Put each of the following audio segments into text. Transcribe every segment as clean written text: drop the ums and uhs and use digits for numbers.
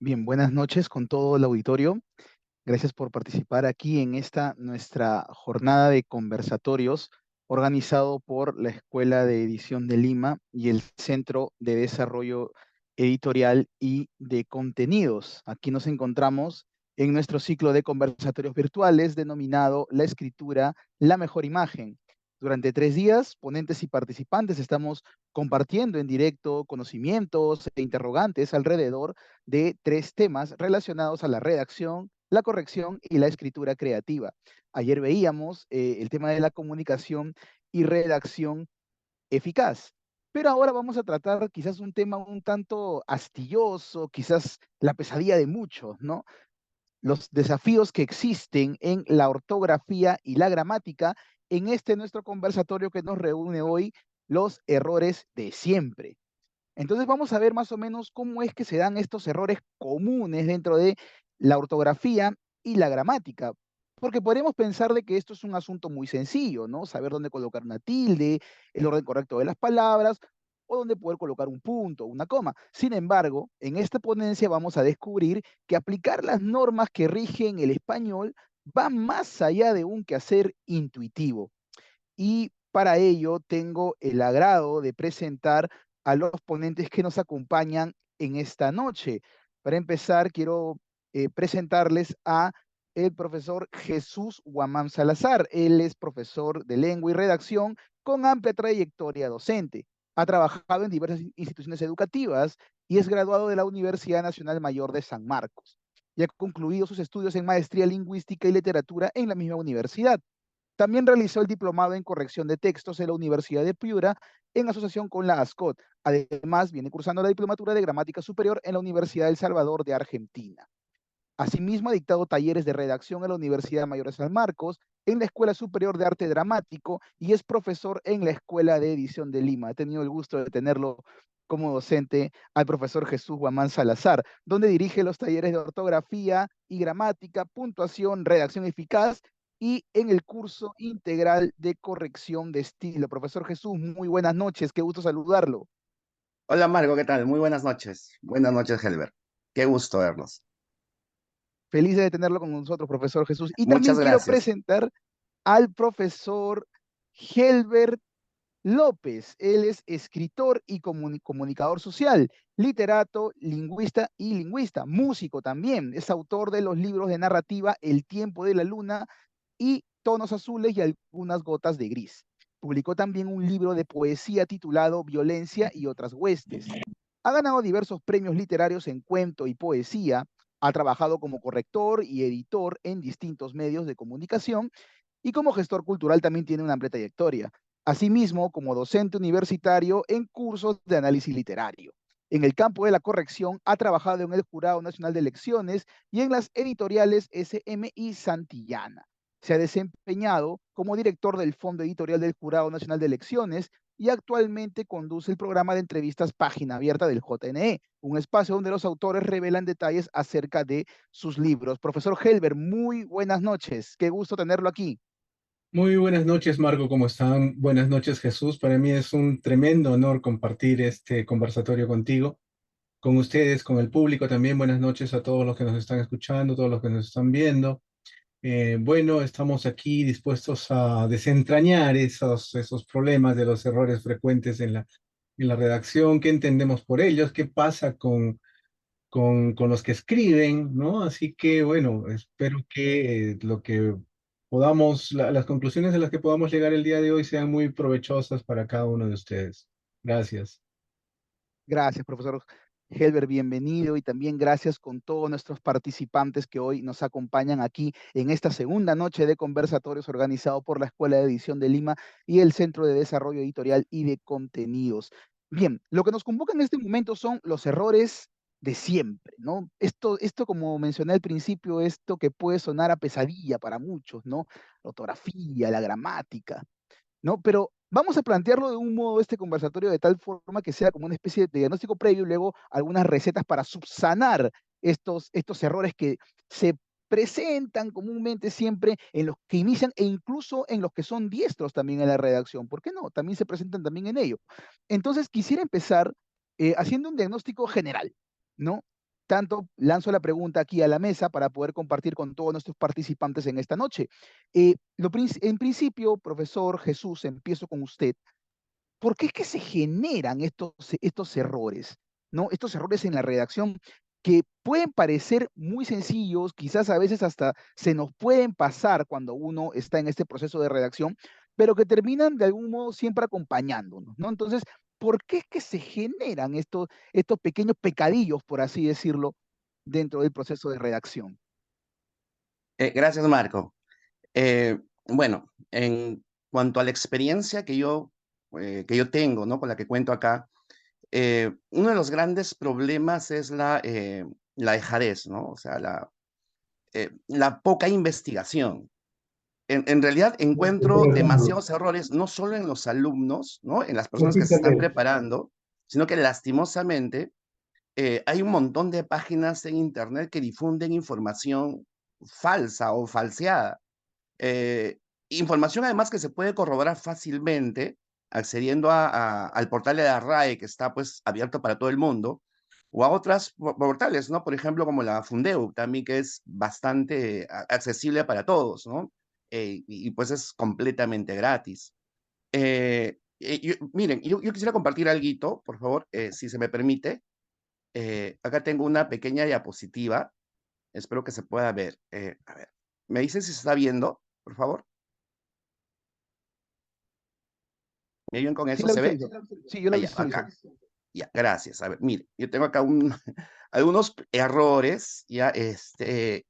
Bien, buenas noches con todo el auditorio. Gracias por participar aquí en esta nuestra jornada de conversatorios organizado por la Escuela de Edición de Lima y el Centro de Desarrollo Editorial y de Contenidos. Aquí nos encontramos en nuestro ciclo de conversatorios virtuales denominado La escritura, la mejor imagen. Durante 3 días, ponentes y participantes estamos compartiendo en directo conocimientos e interrogantes alrededor de 3 temas relacionados a la redacción, la corrección y la escritura creativa. Ayer veíamos el tema de la comunicación y redacción eficaz, pero ahora vamos a tratar quizás un tema un tanto astilloso, quizás la pesadilla de muchos, ¿no? Los desafíos que existen en la ortografía y la gramática en este nuestro conversatorio que nos reúne hoy, los errores de siempre. Entonces vamos a ver más o menos cómo es que se dan estos errores comunes dentro de la ortografía y la gramática. Porque podemos pensar de que esto es un asunto muy sencillo, ¿no? Saber dónde colocar una tilde, el orden correcto de las palabras, o dónde poder colocar un punto, una coma. Sin embargo, en esta ponencia vamos a descubrir que aplicar las normas que rigen el español va más allá de un quehacer intuitivo. Y para ello tengo el agrado de presentar a los ponentes que nos acompañan en esta noche. Para empezar, quiero presentarles a el profesor Jesús Guamán Salazar. Él es profesor de lengua y redacción con amplia trayectoria docente. Ha trabajado en diversas instituciones educativas y es graduado de la Universidad Nacional Mayor de San Marcos. Y ha concluido sus estudios en maestría lingüística y literatura en la misma universidad. También realizó el diplomado en corrección de textos en la Universidad de Piura en asociación con la ASCOT. Además, viene cursando la diplomatura de gramática superior en la Universidad del Salvador de Argentina. Asimismo, ha dictado talleres de redacción en la Universidad Mayor de San Marcos, en la Escuela Superior de Arte Dramático y es profesor en la Escuela de Edición de Lima. He tenido el gusto de tenerlo como docente al profesor Jesús Guamán Salazar, donde dirige los talleres de ortografía y gramática, puntuación, redacción eficaz y en el curso integral de corrección de estilo. Profesor Jesús, muy buenas noches, qué gusto saludarlo. Hola Marco, ¿qué tal? Muy buenas noches. Buenas noches, Helber. Qué gusto verlos. Feliz de tenerlo con nosotros, profesor Jesús. Y también Muchas quiero gracias. presentar al profesor Helbert López. Él es escritor y comunicador social, literato, lingüista, músico también. Es autor de los libros de narrativa El tiempo de la luna y Tonos azules y algunas gotas de gris. Publicó también un libro de poesía titulado Violencia y otras huestes. Ha ganado diversos premios literarios en cuento y poesía. Ha trabajado como corrector y editor en distintos medios de comunicación y como gestor cultural también tiene una amplia trayectoria. Asimismo, como docente universitario en cursos de análisis literario. En el campo de la corrección ha trabajado en el Jurado Nacional de Elecciones y en las editoriales SM y Santillana. Se ha desempeñado como director del Fondo Editorial del Jurado Nacional de Elecciones y actualmente conduce el programa de entrevistas Página Abierta del JNE, un espacio donde los autores revelan detalles acerca de sus libros. Profesor Helber, muy buenas noches. Qué gusto tenerlo aquí. Muy buenas noches, Marco, ¿cómo están? Buenas noches, Jesús. Para mí es un tremendo honor compartir este conversatorio contigo, con ustedes, con el público también. Buenas noches a todos los que nos están escuchando, todos los que nos están viendo. Bueno, estamos aquí dispuestos a desentrañar esos problemas de los errores frecuentes en la redacción, qué entendemos por ellos, qué pasa con los que escriben, ¿no? Así que, bueno, espero que lo que podamos, las conclusiones a las que podamos llegar el día de hoy sean muy provechosas para cada uno de ustedes. Gracias. Gracias, profesor Helber, bienvenido y también gracias con todos nuestros participantes que hoy nos acompañan aquí en esta segunda noche de conversatorios organizado por la Escuela de Edición de Lima y el Centro de Desarrollo Editorial y de Contenidos. Bien, lo que nos convoca en este momento son los errores de siempre, ¿no? Esto, como mencioné al principio, esto que puede sonar a pesadilla para muchos, ¿no? La ortografía, la gramática. ¿No? Pero vamos a plantearlo de un modo este conversatorio de tal forma que sea como una especie de diagnóstico previo y luego algunas recetas para subsanar estos errores que se presentan comúnmente siempre en los que inician e incluso en los que son diestros también en la redacción. ¿Por qué no? También se presentan también en ello. Entonces quisiera empezar haciendo un diagnóstico general, ¿no? tanto, lanzo la pregunta aquí a la mesa para poder compartir con todos nuestros participantes en esta noche. En principio, profesor Jesús, empiezo con usted. ¿Por qué es que se generan estos errores? ¿No? Estos errores en la redacción que pueden parecer muy sencillos, quizás a veces hasta se nos pueden pasar cuando uno está en este proceso de redacción, pero que terminan de algún modo siempre acompañándonos, ¿no? Entonces, ¿por qué es que se generan estos pequeños pecadillos, por así decirlo, dentro del proceso de redacción? Gracias, Marco. Bueno, en cuanto a la experiencia que yo tengo, ¿no? Con la que cuento acá, uno de los grandes problemas es la dejadez, ¿no? O sea, la poca investigación. En realidad encuentro demasiados errores, no solo en los alumnos, ¿no? En las personas que se están preparando, sino que lastimosamente hay un montón de páginas en Internet que difunden información falsa o falseada. Eh, Información además que se puede corroborar fácilmente accediendo al portal de la RAE, que está pues abierto para todo el mundo, o a otras portales, ¿no? Por ejemplo, como la Fundeu, también que es bastante accesible para todos, ¿no? Pues es completamente gratis. Miren, yo quisiera compartir algo, por favor, si se me permite. Acá tengo una pequeña diapositiva, espero que se pueda ver. A ver, ¿me dice si se está viendo, por favor? ¿Me ayudan con Sí, eso? la ¿Se ve? visualizo. Sí, yo la Ya, visualizo. acá. Ya, gracias. A ver, mire, yo tengo acá algunos errores, ya,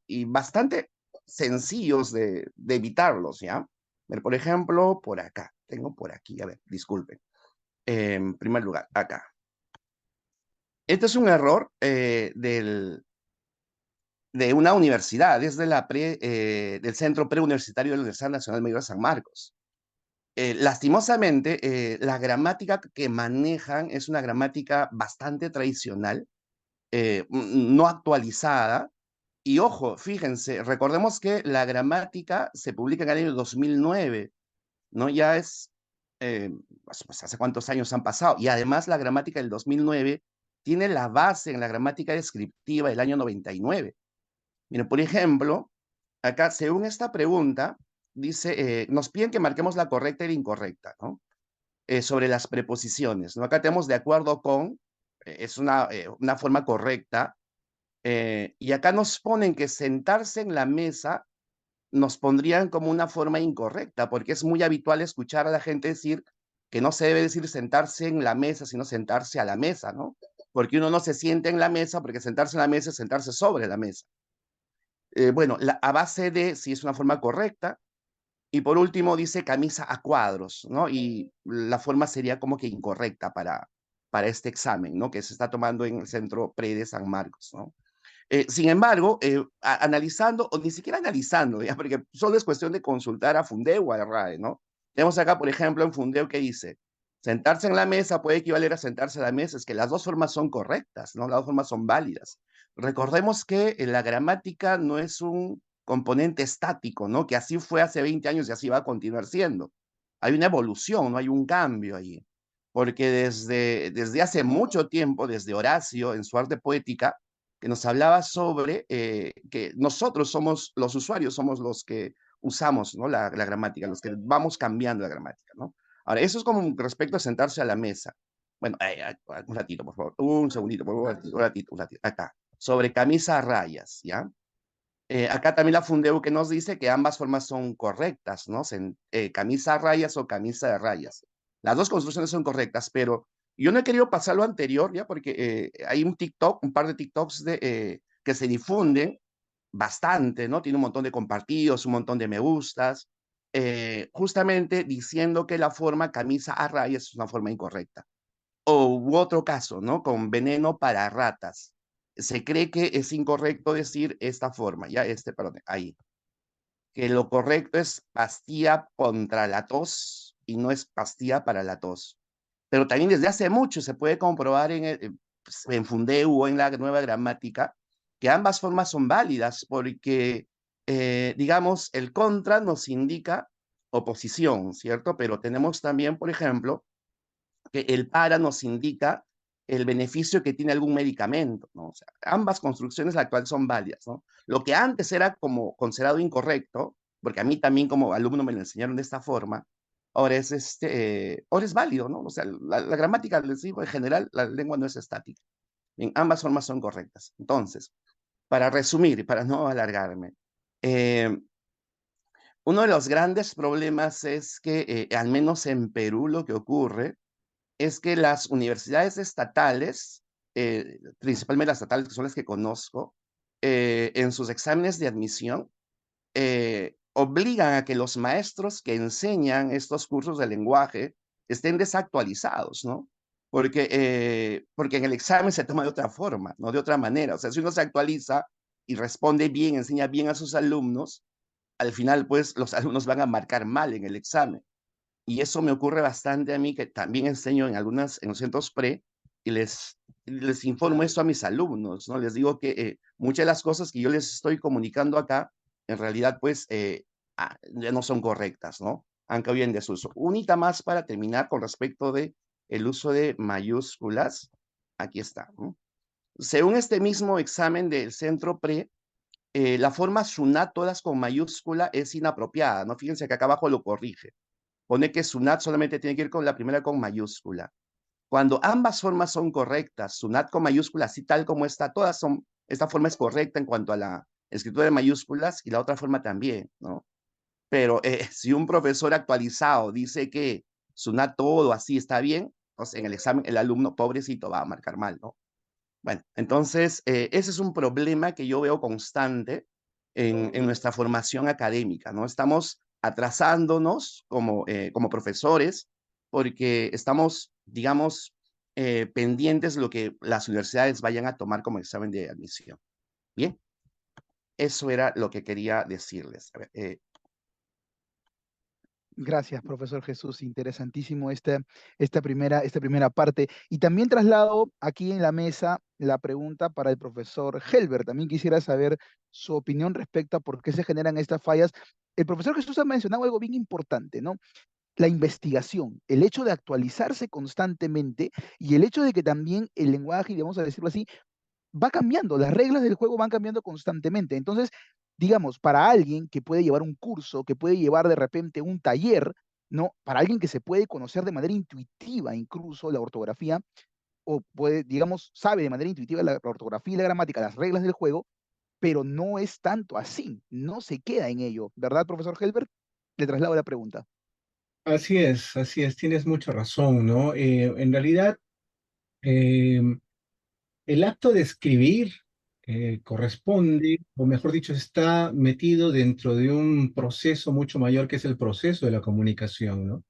y bastante sencillos de evitarlos, ¿ya? Ver, por ejemplo, por acá. Tengo por aquí, a ver, disculpen. En primer lugar, acá. Este es un error de una universidad, es del Centro Preuniversitario de la Universidad Nacional Mayor de San Marcos. Lastimosamente, la gramática que manejan es una gramática bastante tradicional, no actualizada. Y ojo, fíjense, recordemos que la gramática se publica en el año 2009, ¿no? Ya es, pues, ¿hace cuántos años han pasado? Y además la gramática del 2009 tiene la base en la gramática descriptiva del año 99. Miren, por ejemplo, acá, según esta pregunta, dice, nos piden que marquemos la correcta y la incorrecta, ¿no? Sobre las preposiciones, ¿no? Acá tenemos de acuerdo con, es una forma correcta, y acá nos ponen que sentarse en la mesa nos pondrían como una forma incorrecta, porque es muy habitual escuchar a la gente decir que no se debe decir sentarse en la mesa, sino sentarse a la mesa, ¿no? Porque uno no se siente en la mesa, porque sentarse en la mesa es sentarse sobre la mesa. Bueno, a base de si es una forma correcta, y por último dice camisa a cuadros, ¿no? Y la forma sería como que incorrecta para este examen, ¿no? Que se está tomando en el Centro Pre de San Marcos, ¿no? Sin embargo, analizando, o ni siquiera analizando, ¿ya? Porque solo es cuestión de consultar a Fundeo o a RAE, ¿no? Tenemos acá, por ejemplo, en Fundeo que dice, sentarse en la mesa puede equivaler a sentarse a la mesa, es que las dos formas son correctas, ¿no? Las dos formas son válidas. Recordemos que la gramática no es un componente estático, ¿no? Que así fue hace 20 años y así va a continuar siendo. Hay una evolución, ¿no? Hay un cambio allí. Porque desde hace mucho tiempo, desde Horacio en su arte poética, que nos hablaba sobre que nosotros somos los usuarios, somos los que usamos, ¿no? la gramática, los que vamos cambiando la gramática, ¿no? Ahora, eso es como respecto a sentarse a la mesa. Bueno, un ratito, por favor, un segundito, por favor, un ratito, acá, sobre camisa a rayas, ¿ya? Acá también la Fundeu que nos dice que ambas formas son correctas, ¿no? Camisa a rayas o camisa de rayas. Las dos construcciones son correctas, pero yo no he querido pasar lo anterior, ¿ya? Porque hay un par de TikToks que se difunden bastante, ¿no? Tiene un montón de compartidos, un montón de me gustas, justamente diciendo que la forma camisa a rayas es una forma incorrecta. U otro caso, ¿no? Con veneno para ratas. Se cree que es incorrecto decir esta forma, ya perdón, ahí. Que lo correcto es pastilla contra la tos y no es pastilla para la tos. Pero también desde hace mucho se puede comprobar en Fundeu o en la nueva gramática que ambas formas son válidas porque, digamos, el contra nos indica oposición, ¿cierto? Pero tenemos también, por ejemplo, que el para nos indica el beneficio que tiene algún medicamento, ¿no? O sea, ambas construcciones actuales son válidas, ¿no? Lo que antes era como considerado incorrecto, porque a mí también como alumno me lo enseñaron de esta forma, ahora es válido, ¿no? O sea, la gramática, les digo, en general, la lengua no es estática. Bien, ambas formas son correctas. Entonces, para resumir y para no alargarme, eh, uno de los grandes problemas es que, al menos en Perú, lo que ocurre es que las universidades estatales, principalmente las estatales, que son las que conozco, en sus exámenes de admisión, obligan a que los maestros que enseñan estos cursos de lenguaje estén desactualizados, ¿no? Porque en el examen se toma de otra forma, ¿no? De otra manera. O sea, si uno se actualiza y responde bien, enseña bien a sus alumnos, al final, pues, los alumnos van a marcar mal en el examen. Y eso me ocurre bastante a mí, que también enseño en los centros pre, y les informo esto a mis alumnos, ¿no? Les digo que muchas de las cosas que yo les estoy comunicando acá, en realidad, pues, ya no son correctas, ¿no? Han caído en desuso. Unita más para terminar con respecto de el uso de mayúsculas. Aquí está, ¿no? Según este mismo examen del centro pre, la forma SUNAT, todas con mayúscula, es inapropiada, ¿no? Fíjense que acá abajo lo corrige. Pone que SUNAT solamente tiene que ir con la primera con mayúscula. Cuando ambas formas son correctas, SUNAT con mayúscula, así tal como está, esta forma es correcta en cuanto a la escritura de mayúsculas y la otra forma también, ¿no? Pero si un profesor actualizado dice que SUNAT todo así está bien, pues en el examen el alumno pobrecito va a marcar mal, ¿no? Bueno, entonces, ese es un problema que yo veo constante en nuestra formación académica, ¿no? Estamos atrasándonos como profesores porque estamos, digamos, pendientes de lo que las universidades vayan a tomar como examen de admisión. Bien, eso era lo que quería decirles. A ver, Gracias, profesor Jesús. Interesantísimo esta primera parte. Y también traslado aquí en la mesa la pregunta para el profesor Helber. También quisiera saber su opinión respecto a por qué se generan estas fallas. El profesor Jesús ha mencionado algo bien importante, ¿no? La investigación, el hecho de actualizarse constantemente y el hecho de que también el lenguaje, y vamos a decirlo así, va cambiando, las reglas del juego van cambiando constantemente. Entonces, digamos, para alguien que puede llevar un curso, que puede llevar de repente un taller, ¿no? Para alguien que se puede conocer de manera intuitiva incluso la ortografía, o puede, digamos, sabe de manera intuitiva la ortografía y la gramática, las reglas del juego, pero no es tanto así, no se queda en ello, ¿verdad, profesor Helbert? Le traslado la pregunta. Así es, tienes mucha razón, ¿no? En realidad, eh, el acto de escribir corresponde, o mejor dicho, está metido dentro de un proceso mucho mayor que es el proceso de la comunicación, ¿no?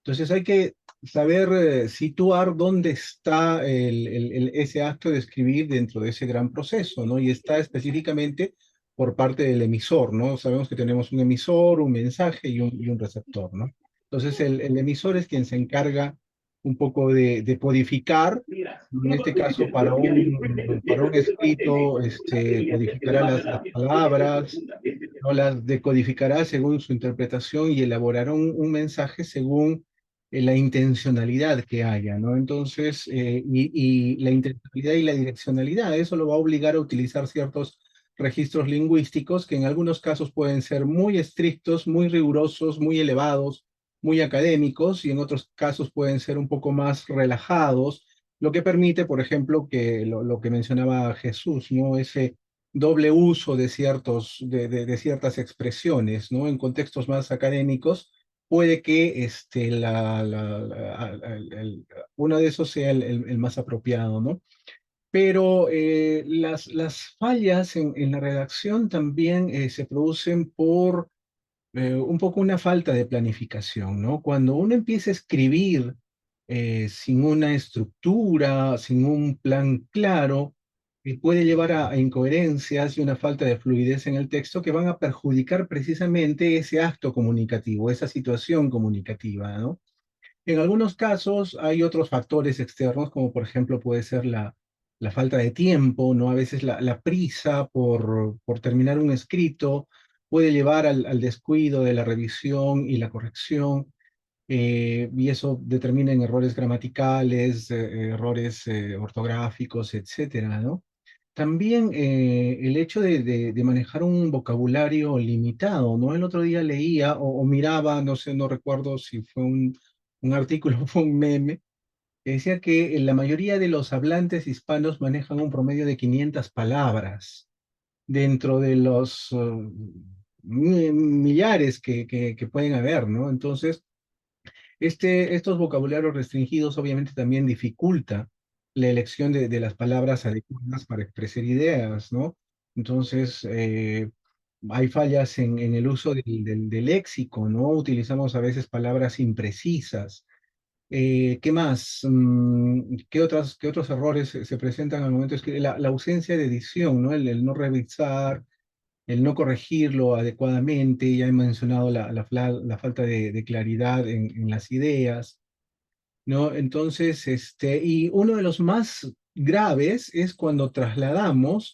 Entonces hay que saber situar dónde está ese acto de escribir dentro de ese gran proceso, ¿no? Y está específicamente por parte del emisor, ¿no? Sabemos que tenemos un emisor, un mensaje y un receptor, ¿no? Entonces el emisor es quien se encarga un poco de codificar, en este caso para un escrito, codificará las palabras, no las decodificará según su interpretación y elaborará un mensaje según la intencionalidad que haya, ¿no? Entonces, y la intencionalidad y la direccionalidad, eso lo va a obligar a utilizar ciertos registros lingüísticos que en algunos casos pueden ser muy estrictos, muy rigurosos, muy elevados, muy académicos, y en otros casos pueden ser un poco más relajados, lo que permite, por ejemplo, que lo que mencionaba Jesús, ¿no? Ese doble uso de de ciertas expresiones, ¿no? En contextos más académicos, puede que uno de esos sea el más apropiado, ¿no? Pero las fallas en la redacción también se producen por un poco una falta de planificación, ¿no? Cuando uno empieza a escribir sin una estructura, sin un plan claro, puede llevar a incoherencias y una falta de fluidez en el texto que van a perjudicar precisamente ese acto comunicativo, esa situación comunicativa, ¿no? En algunos casos hay otros factores externos, como por ejemplo puede ser la falta de tiempo, ¿no? A veces la prisa por terminar un escrito puede llevar al descuido de la revisión y la corrección. y eso determina en errores gramaticales, errores ortográficos, etcétera, ¿no? También el hecho de manejar un vocabulario limitado, ¿no? El otro día leía o miraba, no sé, no recuerdo si fue un artículo o fue un meme, que decía que la mayoría de los hablantes hispanos manejan un promedio de 500 palabras dentro de los millares que pueden haber, ¿no? Entonces, estos vocabularios restringidos obviamente también dificulta la elección de las palabras adecuadas para expresar ideas, ¿no? Entonces, hay fallas en el uso del léxico, ¿no? Utilizamos a veces palabras imprecisas. ¿Qué más? ¿Qué otros errores se presentan al momento de escribir? La ausencia de edición, ¿no? El no revisar, el no corregirlo adecuadamente. Ya he mencionado la falta de claridad en las ideas, ¿no? Entonces, y uno de los más graves es cuando trasladamos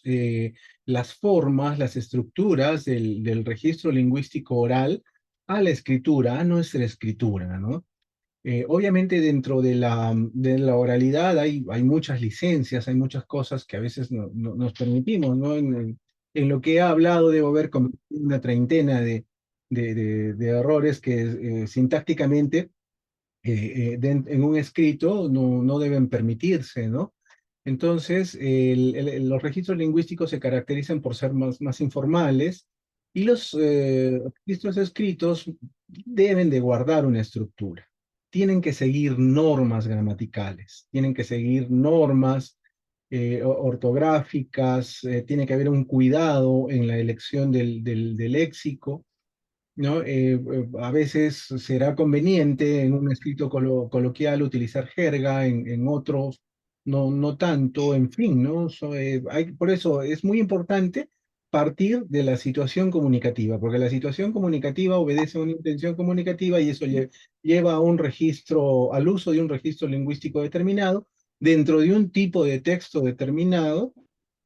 las formas, las estructuras del registro lingüístico oral a la escritura, a nuestra escritura, ¿no? Obviamente dentro de la oralidad hay muchas licencias, hay muchas cosas que a veces nos permitimos, ¿no? En lo que he hablado debo haber cometido una treintena de errores que sintácticamente en un escrito no deben permitirse, ¿no? Entonces, los registros lingüísticos se caracterizan por ser más informales y los registros escritos deben de guardar una estructura. Tienen que seguir normas gramaticales, tienen que seguir normas ortográficas, tiene que haber un cuidado en la elección del léxico, ¿no? A veces será conveniente en un escrito coloquial utilizar jerga, en otros no tanto, en fin, ¿no? Por eso es muy importante partir de la situación comunicativa, porque la situación comunicativa obedece a una intención comunicativa y eso lleva a un registro, al uso de un registro lingüístico determinado dentro de un tipo de texto determinado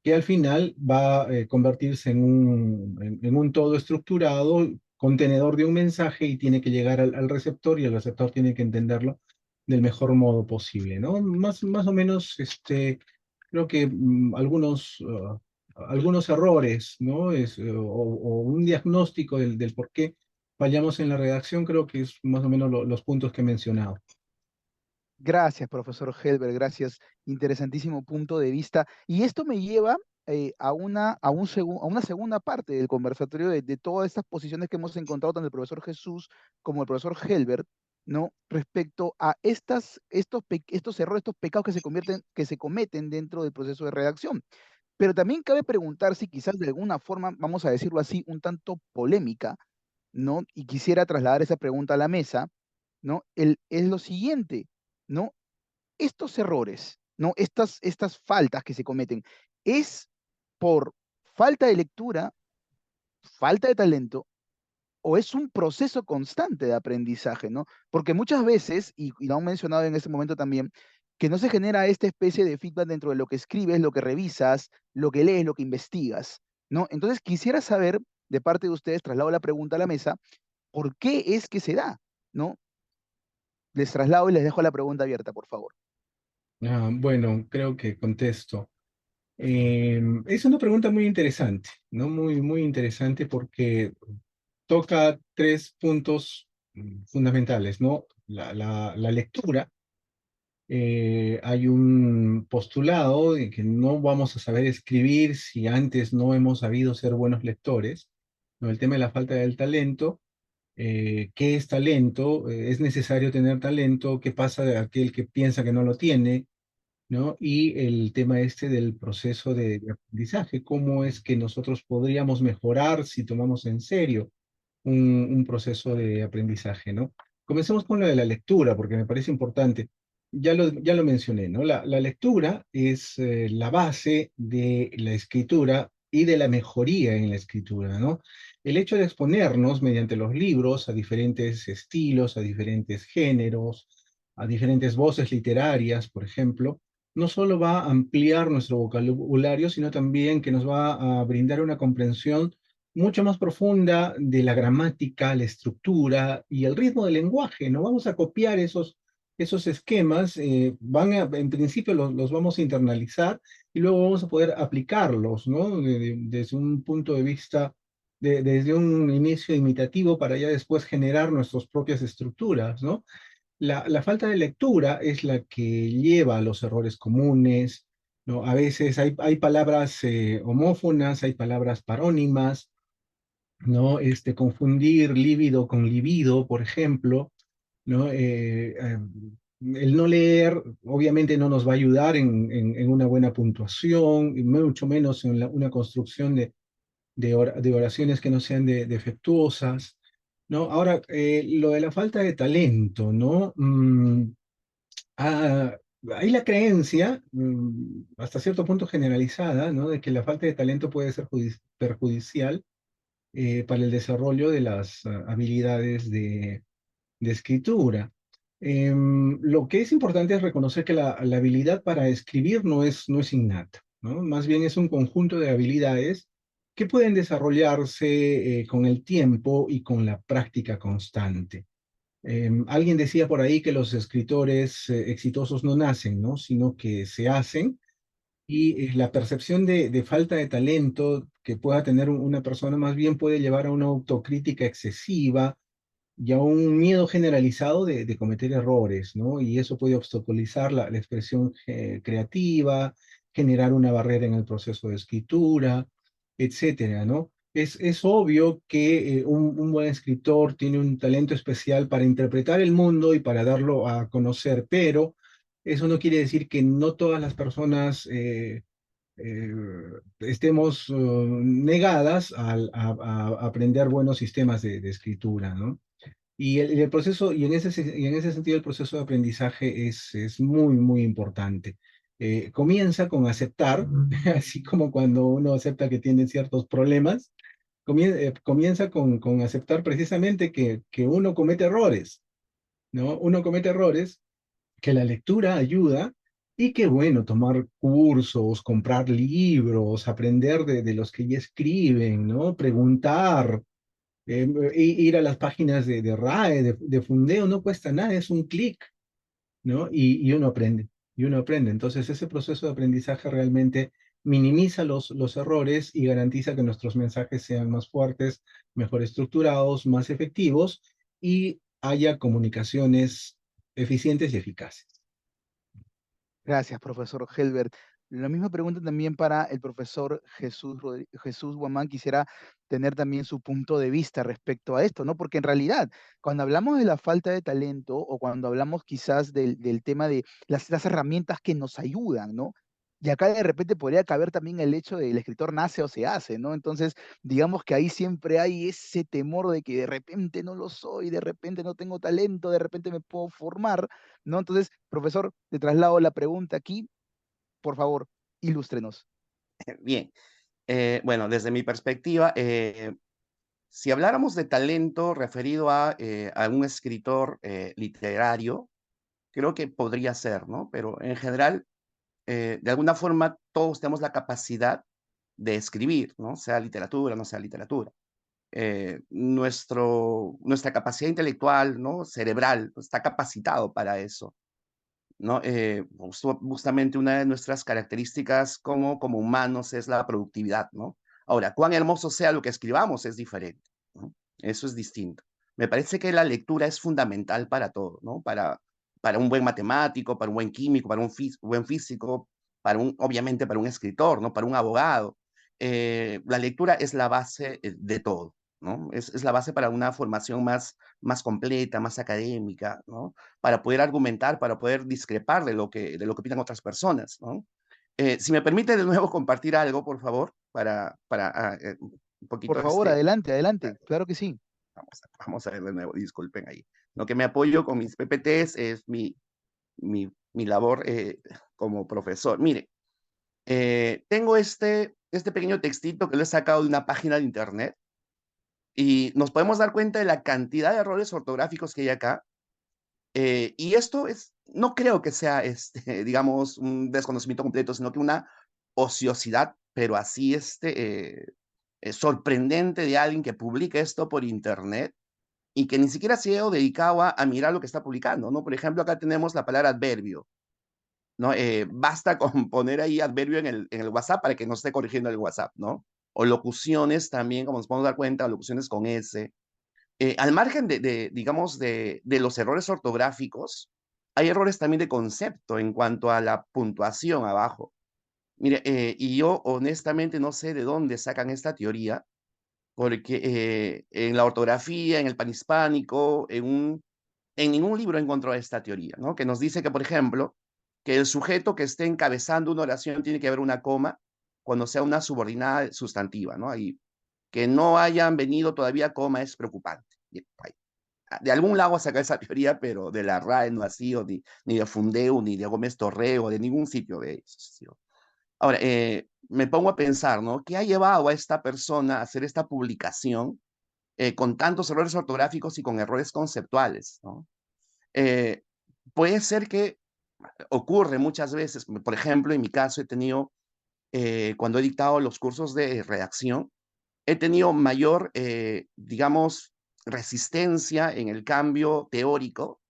que al final va a convertirse en un todo estructurado, contenedor de un mensaje y tiene que llegar al receptor y el receptor tiene que entenderlo del mejor modo posible, ¿no? Más o menos, creo que algunos errores, ¿no? O un diagnóstico del por qué fallamos en la redacción, creo que es más o menos los puntos que he mencionado. Gracias, profesor Helber, gracias. Interesantísimo punto de vista. Y esto me lleva a una segunda parte del conversatorio de todas estas posiciones que hemos encontrado tanto el profesor Jesús como el profesor Helber, ¿no? Respecto a estos errores, estos pecados que se cometen dentro del proceso de redacción. Pero también cabe preguntar si quizás de alguna forma, vamos a decirlo así, un tanto polémica, ¿no? Y quisiera trasladar esa pregunta a la mesa, ¿no? Es lo siguiente, ¿no? Estos errores, ¿no? Estas faltas que se cometen, ¿es por falta de lectura, falta de talento, o es un proceso constante de aprendizaje, ¿no? Porque muchas veces, y lo han mencionado en este momento también, que no se genera esta especie de feedback dentro de lo que escribes, lo que revisas, lo que lees, lo que investigas, ¿no? Entonces quisiera saber, de parte de ustedes, traslado la pregunta a la mesa, ¿por qué es que se da? ¿No? Les traslado y les dejo la pregunta abierta, por favor. Bueno, creo que contesto. Es una pregunta muy interesante, ¿no? Muy interesante porque toca tres puntos fundamentales, ¿no? La lectura. Hay un postulado de que no vamos a saber escribir si antes no hemos sabido ser buenos lectores, ¿no? El tema de la falta del talento. ¿Qué es talento? ¿Es necesario tener talento? ¿Qué pasa de aquel que piensa que no lo tiene? ¿No? Y el tema este del proceso de aprendizaje, cómo es que nosotros podríamos mejorar si tomamos en serio un proceso de aprendizaje, ¿no? Comencemos con lo de la lectura, porque me parece importante. Ya lo mencioné, ¿no? La lectura es la base de la escritura y de la mejoría en la escritura, ¿no? El hecho de exponernos mediante los libros a diferentes estilos, a diferentes géneros, a diferentes voces literarias, por ejemplo, no solo va a ampliar nuestro vocabulario, sino también que nos va a brindar una comprensión mucho más profunda de la gramática, la estructura y el ritmo del lenguaje. No vamos a copiar esos esquemas, en principio los vamos a internalizar y luego vamos a poder aplicarlos, ¿no? Desde un punto de vista, desde un inicio imitativo para ya después generar nuestras propias estructuras, ¿no? La falta de lectura es la que lleva a los errores comunes, ¿no? A veces hay palabras homófonas, hay palabras parónimas, ¿no? Confundir lívido con libido, por ejemplo, ¿no? El no leer obviamente no nos va a ayudar en una buena puntuación, y mucho menos en una construcción de oraciones que no sean defectuosas, ¿no? Ahora, lo de la falta de talento, ¿no? Ah, hay la creencia, hasta cierto punto generalizada, ¿no? De que la falta de talento puede ser perjudicial para el desarrollo de las habilidades de escritura. Lo que es importante es reconocer que la habilidad para escribir no es innata, ¿no? Más bien es un conjunto de habilidades que pueden desarrollarse con el tiempo y con la práctica constante. Alguien decía por ahí que los escritores exitosos no nacen, ¿no? Sino que se hacen, y la percepción de falta de talento que pueda tener una persona más bien puede llevar a una autocrítica excesiva y a un miedo generalizado de cometer errores, ¿no? Y eso puede obstaculizar la expresión creativa, generar una barrera en el proceso de escritura, etcétera, ¿no? Es obvio que un buen escritor tiene un talento especial para interpretar el mundo y para darlo a conocer, pero eso no quiere decir que no todas las personas eh, estemos negadas a aprender buenos sistemas de escritura, ¿no? Y el proceso, y en ese sentido el proceso de aprendizaje es muy, muy importante. Comienza con aceptar, así como cuando uno acepta que tiene ciertos problemas, comienza con aceptar precisamente que uno comete errores, ¿no? Uno comete errores, que la lectura ayuda y que bueno, tomar cursos, comprar libros, aprender de los que ya escriben, ¿no? Preguntar, ir a las páginas de RAE, de Fundeo, no cuesta nada, es un clic, ¿no? Y uno aprende. Entonces, ese proceso de aprendizaje realmente minimiza los errores y garantiza que nuestros mensajes sean más fuertes, mejor estructurados, más efectivos y haya comunicaciones eficientes y eficaces. Gracias, profesor Helbert. La misma pregunta también para el profesor Jesús Guamán. Quisiera tener también su punto de vista respecto a esto, ¿no? Porque en realidad, cuando hablamos de la falta de talento o cuando hablamos quizás del tema de las herramientas que nos ayudan, ¿no? Y acá de repente podría caber también el hecho de el escritor nace o se hace, ¿no? Entonces, digamos que ahí siempre hay ese temor de que de repente no lo soy, de repente no tengo talento, de repente me puedo formar, ¿no? Entonces, profesor, te traslado la pregunta aquí, por favor, ilústrenos. Bien, bueno, desde mi perspectiva, si habláramos de talento referido a un escritor literario, creo que podría ser, ¿no? Pero en general, de alguna forma, todos tenemos la capacidad de escribir, ¿no? Sea literatura, no sea literatura. Nuestra capacidad intelectual, ¿no? Cerebral, pues, está capacitado para eso, ¿no? Justamente una de nuestras características como humanos es la productividad, ¿no? Ahora, cuán hermoso sea lo que escribamos es diferente, ¿no? Eso es distinto. Me parece que la lectura es fundamental para todo, ¿no? Para un buen matemático, para un buen químico, para un buen físico, obviamente para un escritor, ¿no? Para un abogado. La lectura es la base de todo, ¿no? Es la base para una formación más completa, más académica, ¿no? Para poder argumentar, para poder discrepar de lo que opinan otras personas, ¿no? Si me permite de nuevo compartir algo, por favor, para un Por poquito, favor, adelante, adelante, claro que sí. vamos a ver de nuevo, disculpen ahí. Lo que me apoyo con mis PPTs es mi labor como profesor. Mire, tengo este pequeño textito que lo he sacado de una página de internet y nos podemos dar cuenta de la cantidad de errores ortográficos que hay acá. Y esto no creo que sea, digamos, un desconocimiento completo, sino que una ociosidad, pero así, sorprendente de alguien que publica esto por internet y que ni siquiera se ha dedicado a mirar lo que está publicando, ¿no? Por ejemplo, acá tenemos la palabra adverbio, ¿no? Basta con poner ahí adverbio en el WhatsApp para que no esté corrigiendo el WhatsApp, ¿no? O locuciones también, como nos podemos dar cuenta, locuciones con S. Al margen digamos, de los errores ortográficos, hay errores también de concepto en cuanto a la puntuación abajo. Mire, y yo honestamente no sé de dónde sacan esta teoría, porque en la ortografía, en el panhispánico, en ningún libro encontró esta teoría, ¿no? Que nos dice que, por ejemplo, que el sujeto que esté encabezando una oración tiene que haber una coma cuando sea una subordinada sustantiva, ¿no? Ahí, que no hayan venido todavía coma es preocupante. Bien, ahí. De algún lado saca esa teoría, pero de la RAE no ha sido, ni de Fundeu, ni de Gómez Torreo, de ningún sitio de esos. ¿Sí? Ahora, me pongo a pensar, ¿no? ¿Qué ha llevado a esta persona a hacer esta publicación con tantos errores ortográficos y con errores conceptuales, ¿no? Eh, puede ser que ocurre muchas veces, por ejemplo, en mi caso he tenido, cuando he dictado los cursos de redacción, he tenido mayor, digamos, resistencia en el cambio teórico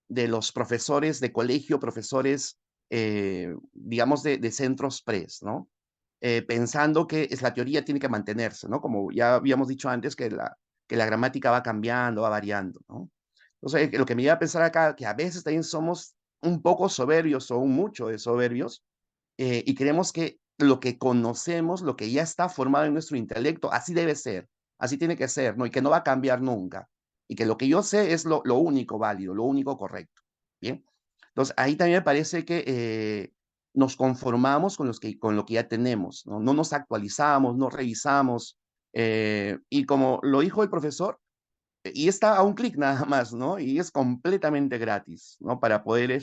de los profesores de colegio, profesores, digamos, de centros pres, ¿no? Pensando que es la teoría tiene que mantenerse, ¿no? Como ya habíamos dicho antes, que la gramática va cambiando, va variando, ¿no? Entonces, lo que me lleva a pensar acá, que a veces también somos un poco soberbios o un mucho de soberbios, y creemos que lo que conocemos, lo que ya está formado en nuestro intelecto, así debe ser, así tiene que ser, ¿no? Y que no va a cambiar nunca. Y que lo que yo sé es lo único válido, lo único correcto. Bien. Entonces, ahí también me parece que nos conformamos con lo que ya tenemos, ¿no? No nos actualizamos, no revisamos. Y como lo dijo el profesor, y está a un clic nada más, ¿no? Y es completamente gratis, ¿no? Para poder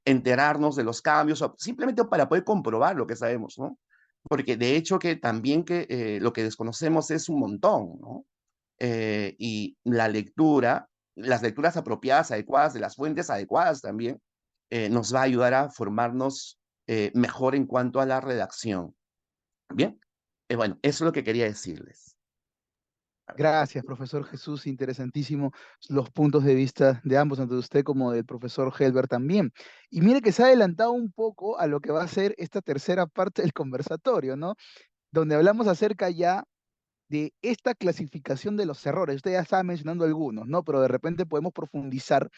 enterarnos de los cambios, o simplemente para poder comprobar lo que sabemos, ¿no? Porque de hecho que también que lo que desconocemos es un montón, ¿no? Y la lectura, las lecturas apropiadas, adecuadas, de las fuentes adecuadas también, nos va a ayudar a formarnos mejor en cuanto a la redacción. Bien, bueno, eso es lo que quería decirles. Gracias, profesor Jesús, interesantísimo los puntos de vista de ambos, tanto de usted como del profesor Helber también. Y mire que se ha adelantado un poco a lo que va a ser esta tercera parte del conversatorio, ¿no? Donde hablamos acerca ya de esta clasificación de los errores. Usted ya estaba mencionando algunos, ¿no? Pero de repente podemos profundizar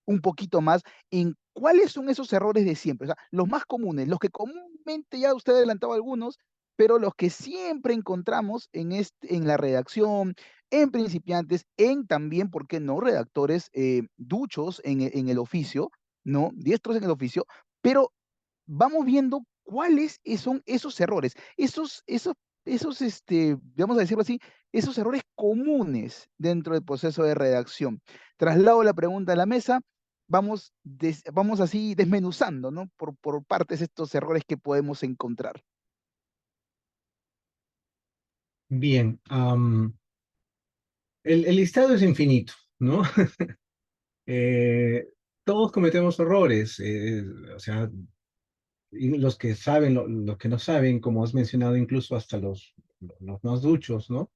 un poquito más en cuáles son esos errores de siempre, o sea, los más comunes, los que comúnmente ya usted ha adelantado algunos, pero los que siempre encontramos en la redacción, en principiantes, en también, ¿por qué no?, redactores duchos en el oficio, ¿no? Diestros en el oficio, pero vamos viendo cuáles son esos errores, vamos a decirlo así, esos errores comunes dentro del proceso de redacción. Traslado la pregunta a la mesa, vamos así desmenuzando, ¿no? Por partes estos errores que podemos encontrar. Bien, el listado es infinito, ¿no? Eh, todos cometemos errores, o sea, y los que saben, los que no saben, como has mencionado, incluso hasta los más duchos, ¿no?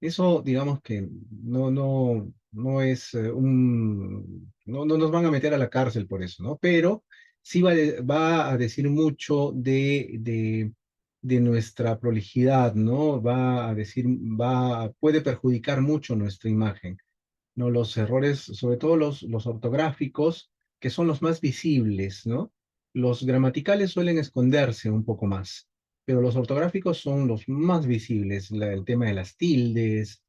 Eso, digamos que no es no nos van a meter a la cárcel por eso, ¿no? Pero sí va a decir mucho de nuestra prolijidad, ¿no? Va a decir, puede perjudicar mucho nuestra imagen, ¿no? Los errores, sobre todo los ortográficos, que son los más visibles, ¿no? Los gramaticales suelen esconderse un poco más, pero los ortográficos son los más visibles, el tema de las tildes,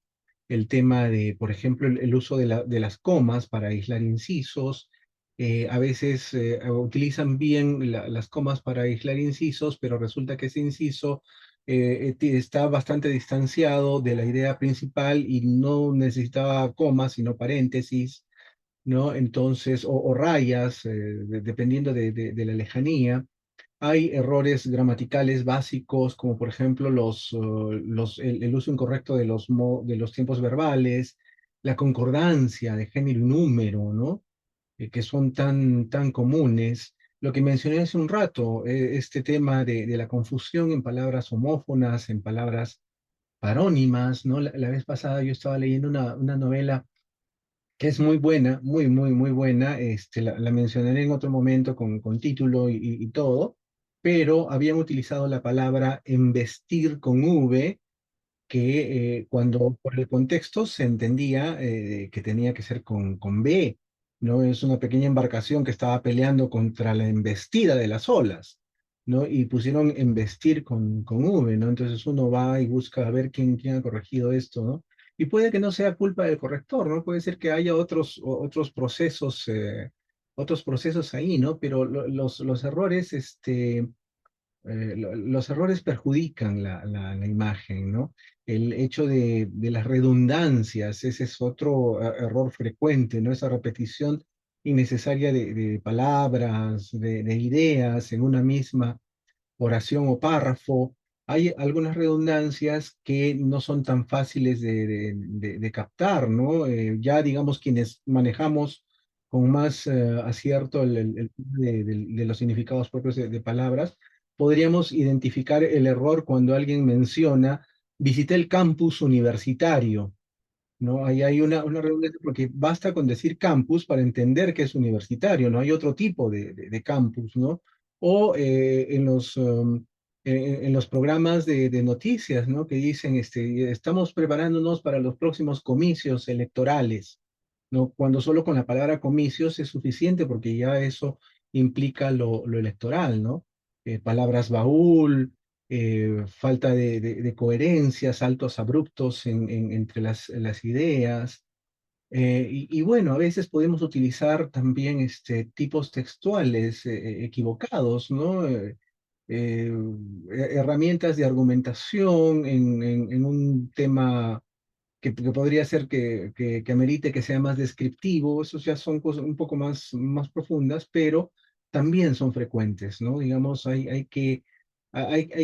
el tema de, por ejemplo, el uso de las comas para aislar incisos. A veces utilizan bien las comas para aislar incisos, pero resulta que ese inciso está bastante distanciado de la idea principal y no necesitaba comas, sino paréntesis, ¿no? Entonces, o rayas, dependiendo de la lejanía. Hay errores gramaticales básicos, como por ejemplo el uso incorrecto de los tiempos verbales, la concordancia de género y número, ¿no? Que son tan comunes. Lo que mencioné hace un rato, este tema de la confusión en palabras homófonas, en palabras parónimas, ¿no? La vez pasada yo estaba leyendo una novela que es muy buena, muy buena. La mencionaré en otro momento con título y todo, pero habían utilizado la palabra embestir con V, que cuando por el contexto se entendía que tenía que ser con B, ¿no? Es una pequeña embarcación que estaba peleando contra la embestida de las olas, ¿no? Y pusieron embestir con V, ¿no? Entonces uno va y busca a ver quién ha corregido esto, ¿no? Y puede que no sea culpa del corrector, ¿no? Puede ser que haya otros procesos ahí, ¿no? Pero los errores, los errores perjudican la imagen, ¿no? El hecho de las redundancias, ese es otro error frecuente, ¿no? Esa repetición innecesaria de palabras, de ideas en una misma oración o párrafo. Hay algunas redundancias que no son tan fáciles de captar, ¿no? Ya digamos quienes manejamos con más acierto el de los significados propios de palabras, podríamos identificar el error cuando alguien menciona, visité el campus universitario, ¿no? Ahí hay una redundancia porque basta con decir campus para entender que es universitario, no hay otro tipo de campus, ¿no? O en los programas de noticias, ¿no? Que dicen, estamos preparándonos para los próximos comicios electorales, ¿no? Cuando solo con la palabra comicios es suficiente porque ya eso implica lo electoral, ¿no? Palabras baúl, falta de coherencia, saltos abruptos entre las ideas. Y bueno, a veces podemos utilizar también tipos textuales equivocados, ¿no? Eh, Herramientas de argumentación en un tema que podría ser que amerite que sea más descriptivo. Esos ya son cosas un poco más profundas, pero también son frecuentes, ¿no? Digamos, hay que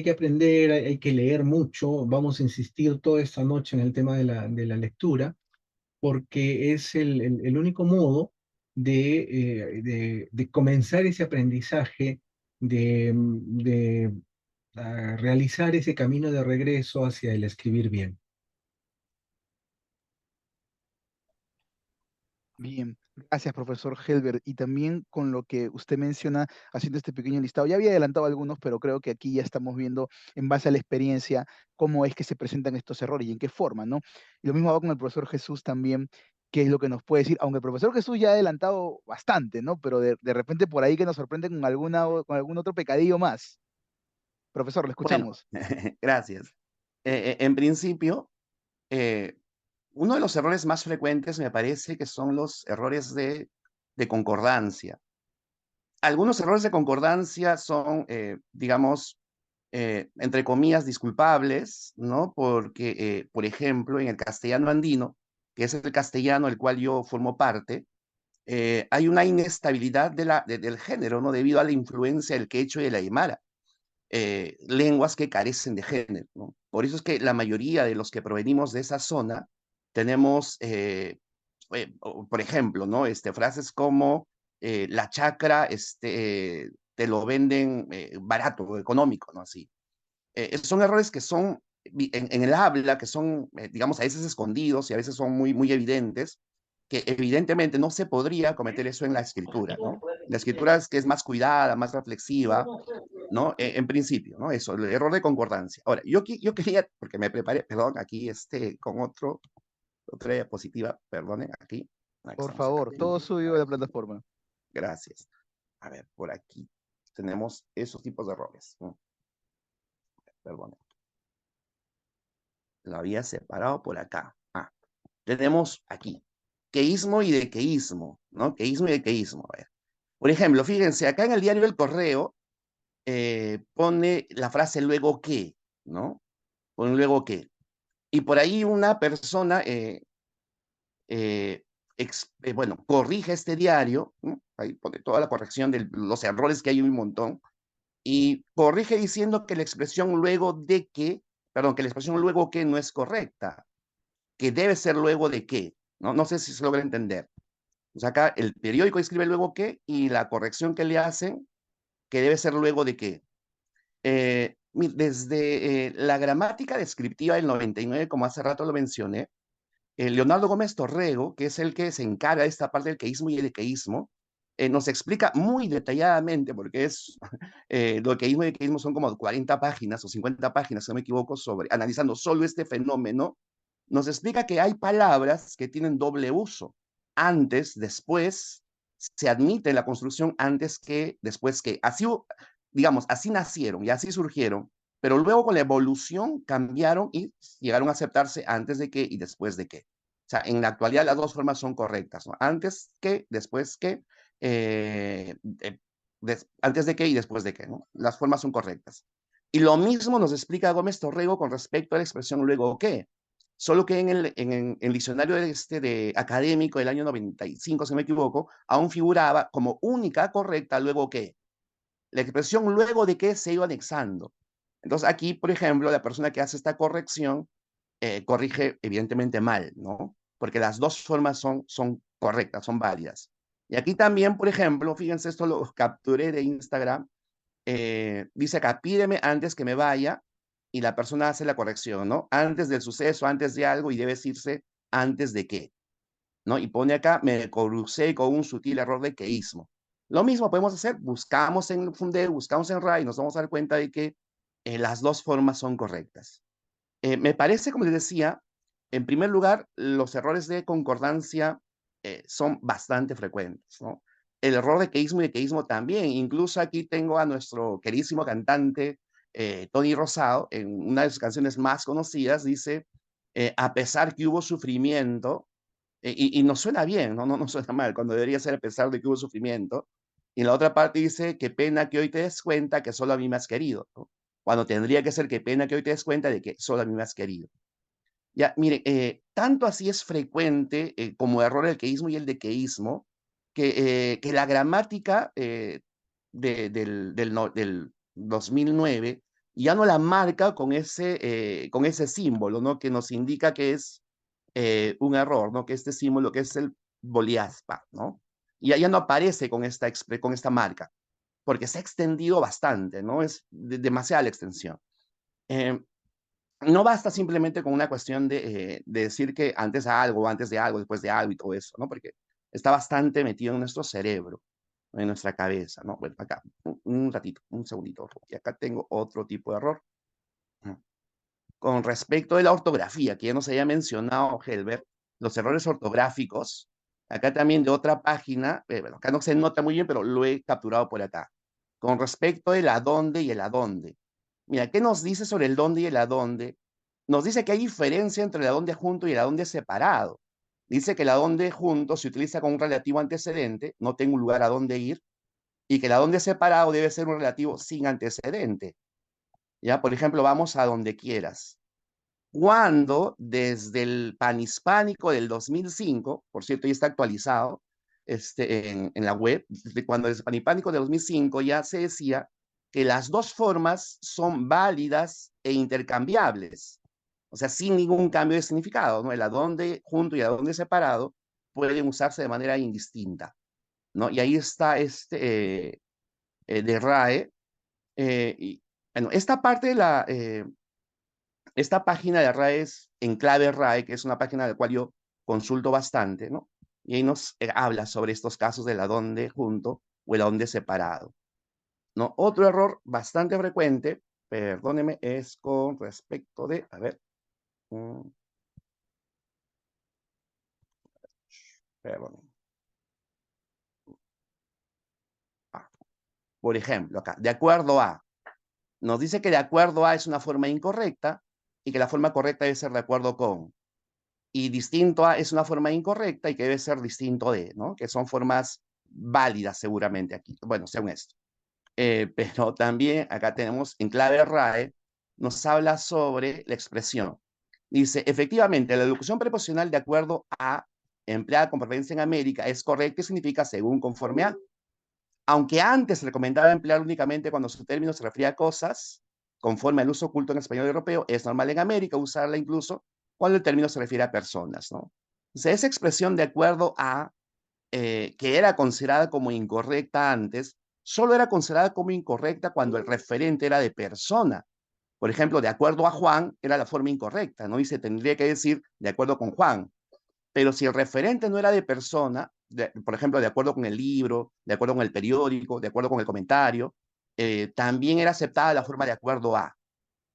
aprender, hay que leer mucho. Vamos a insistir toda esta noche en el tema de la lectura, porque es el único modo de comenzar ese aprendizaje, de realizar ese camino de regreso hacia el escribir bien. Bien, gracias, profesor Helber. Y también con lo que usted menciona, haciendo este pequeño listado, ya había adelantado algunos, pero creo que aquí ya estamos viendo, en base a la experiencia, cómo es que se presentan estos errores y en qué forma, ¿no? Y lo mismo va con el profesor Jesús también, qué es lo que nos puede decir, aunque el profesor Jesús ya ha adelantado bastante, ¿no? Pero de repente por ahí que nos sorprende con con algún otro pecadillo más. Profesor, le Bueno, escuchamos. gracias. En principio, eh, uno de los errores más frecuentes me parece que son los errores de concordancia. Algunos errores de concordancia son, digamos, entre comillas, disculpables, ¿no? Porque, por ejemplo, en el castellano andino, que es el castellano del cual yo formo parte, hay una inestabilidad del género, ¿no? Debido a la influencia del quechua y de la aymara, lenguas que carecen de género, ¿no? Por eso es que la mayoría de los que provenimos de esa zona tenemos, por ejemplo, ¿no? Frases como la chacra, te lo venden barato o económico, ¿no? Así. Esos son errores que son en el habla, que son, digamos, a veces escondidos y a veces son muy evidentes, que evidentemente no se podría cometer eso en la escritura, ¿no? La escritura es que es más cuidada, más reflexiva, ¿no? En principio, ¿no? Eso, el error de concordancia. Ahora, yo quería, porque me preparé, perdón, aquí con otra diapositiva, perdonen, aquí. Aquí Por estamos favor, aquí. todo A suyo de ver, la plataforma. gracias. A ver, por aquí tenemos esos tipos de errores, ¿no? Perdón, lo había separado por acá. Tenemos aquí, queísmo y dequeísmo, ¿no? Queísmo y dequeísmo. A ver. Por ejemplo, fíjense, acá en el diario El Correo pone la frase luego qué, ¿no? Pone luego qué. Y por ahí una persona, bueno, corrige este diario, ¿no? Ahí pone toda la corrección de los errores que hay un montón, y corrige diciendo que la expresión luego de que, perdón, que la expresión luego que no es correcta, que debe ser luego de qué, ¿no? No sé si se logra entender. O sea, acá el periódico escribe luego qué y la corrección que le hacen, que debe ser luego de qué. Desde la gramática descriptiva del 99, como hace rato lo mencioné, Leonardo Gómez Torrego, que es el que se encarga de esta parte del queísmo y el equeísmo, nos explica muy detalladamente, porque lo queísmo y el equeísmo son como 40 páginas o 50 páginas, si no me equivoco, analizando solo este fenómeno. Nos explica que hay palabras que tienen doble uso. Antes, después, se admite la construcción antes que, después que. Así, digamos, así nacieron y así surgieron, pero luego con la evolución cambiaron y llegaron a aceptarse antes de que y después de que. O sea, en la actualidad las dos formas son correctas, ¿no? Antes que, después que, antes de que y después de que, ¿no? Las formas son correctas. Y lo mismo nos explica Gómez Torrego con respecto a la expresión luego que. Solo que en el diccionario de académico del año 95, si no me equivoco, aún figuraba como única correcta luego que. La expresión luego de que se iba anexando. Entonces aquí, por ejemplo, la persona que hace esta corrección corrige evidentemente mal, ¿no? Porque las dos formas son correctas, son válidas. Y aquí también, por ejemplo, fíjense, esto lo capturé de Instagram, dice acá, pídeme antes que me vaya, y la persona hace la corrección, ¿no? Antes del suceso, antes de algo, y debe decirse antes de qué, ¿no? Y pone acá, me crucé con un sutil error de queísmo. Lo mismo podemos hacer, buscamos en Funde, buscamos en RAI, y nos vamos a dar cuenta de que las dos formas son correctas. Me parece, como les decía, en primer lugar, los errores de concordancia son bastante frecuentes, ¿no? El error de queísmo y de queísmo también. Incluso aquí tengo a nuestro queridísimo cantante Tony Rosado, en una de sus canciones más conocidas, dice, a pesar que hubo sufrimiento, y nos suena bien, ¿no? No suena mal, cuando debería ser a pesar de que hubo sufrimiento. Y en la otra parte dice, qué pena que hoy te des cuenta que solo a mí me has querido, ¿no? Cuando tendría que ser, qué pena que hoy te des cuenta de que solo a mí me has querido. Ya, mire, tanto así es frecuente como error el queísmo y el dequeísmo, que la gramática del 2009 ya no la marca con ese símbolo, ¿no? Que nos indica que es un error, ¿no? Que este símbolo, que es el boliaspa, ¿no? Y ya no aparece con esta marca, porque se ha extendido bastante, ¿no? Es demasiada la extensión. No basta simplemente con una cuestión de decir que antes de algo, después de algo y todo eso, ¿no? Porque está bastante metido en nuestro cerebro, en nuestra cabeza, ¿no? Bueno, acá, un ratito, un segundito, y acá tengo otro tipo de error. Con respecto de la ortografía, que ya nos había mencionado Helber, los errores ortográficos, acá también de otra página, bueno, acá no se nota muy bien, pero lo he capturado por acá. Con respecto del adonde y el adonde. Mira, ¿qué nos dice sobre el dónde y el adonde? Nos dice que hay diferencia entre el adonde junto y el adonde separado. Dice que el adonde junto se utiliza con un relativo antecedente, no tengo un lugar a dónde ir, y que el adonde separado debe ser un relativo sin antecedente. Ya, por ejemplo, vamos a donde quieras. Cuando desde el panhispánico del 2005, por cierto, ya está actualizado en la web, cuando desde el panhispánico del 2005 ya se decía que las dos formas son válidas e intercambiables, o sea, sin ningún cambio de significado, ¿no? El adonde junto y el adonde separado pueden usarse de manera indistinta, ¿no? Y ahí está de RAE. Y, bueno, esta parte de esta página de RAE es en clave RAE, que es una página de la cual yo consulto bastante, ¿no? Y ahí nos habla sobre estos casos del adonde junto o el adonde separado, ¿no? Otro error bastante frecuente, perdóneme, es con respecto de, a ver, perdón. Por ejemplo, acá, de acuerdo a, nos dice que de acuerdo a es una forma incorrecta y que la forma correcta debe ser de acuerdo con. Y distinto a es una forma incorrecta y que debe ser distinto de, ¿no? Que son formas válidas seguramente aquí. Bueno, según esto. Pero también acá tenemos en clave RAE, nos habla sobre la expresión. Dice, efectivamente, la locución preposicional de acuerdo a, empleada con preferencia en América, es correcta y significa según, conforme a. Aunque antes se recomendaba emplear únicamente cuando su término se refería a cosas, conforme al uso oculto en español europeo, es normal en América usarla incluso cuando el término se refiere a personas, ¿no? O sea, esa expresión de acuerdo a, que era considerada como incorrecta antes, solo era considerada como incorrecta cuando el referente era de persona. Por ejemplo, de acuerdo a Juan era la forma incorrecta, ¿no? Y se tendría que decir de acuerdo con Juan. Pero si el referente no era de persona, por ejemplo, de acuerdo con el libro, de acuerdo con el periódico, de acuerdo con el comentario, también era aceptada la forma de acuerdo a.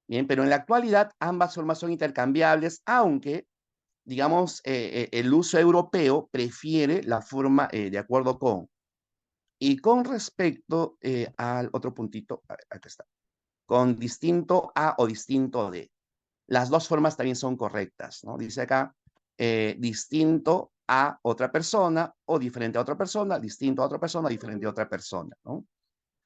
Bien, pero en la actualidad ambas formas son intercambiables, aunque, digamos, el uso europeo prefiere la forma de acuerdo con. Y con respecto al otro puntito, acá está, con distinto a o distinto de. Las dos formas también son correctas, ¿no? Dice acá, distinto a otra persona o diferente a otra persona, distinto a otra persona, diferente a otra persona, ¿no?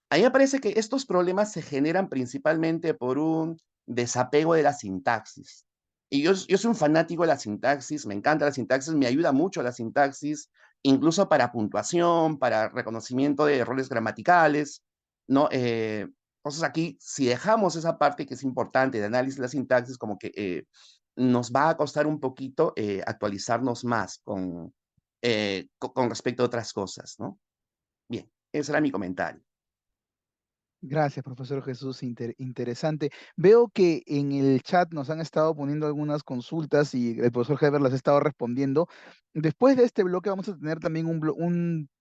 A mí me parece que estos problemas se generan principalmente por un desapego de la sintaxis. Y yo soy un fanático de la sintaxis, me encanta la sintaxis, me ayuda mucho la sintaxis, incluso para puntuación, para reconocimiento de errores gramaticales, ¿no? Entonces aquí, si dejamos esa parte que es importante de análisis de la sintaxis, como que nos va a costar un poquito actualizarnos más con respecto a otras cosas, ¿no? Bien, ese era mi comentario. Gracias, profesor Jesús, interesante. Veo que en el chat nos han estado poniendo algunas consultas y el profesor Heber las ha estado respondiendo. Después de este bloque vamos a tener también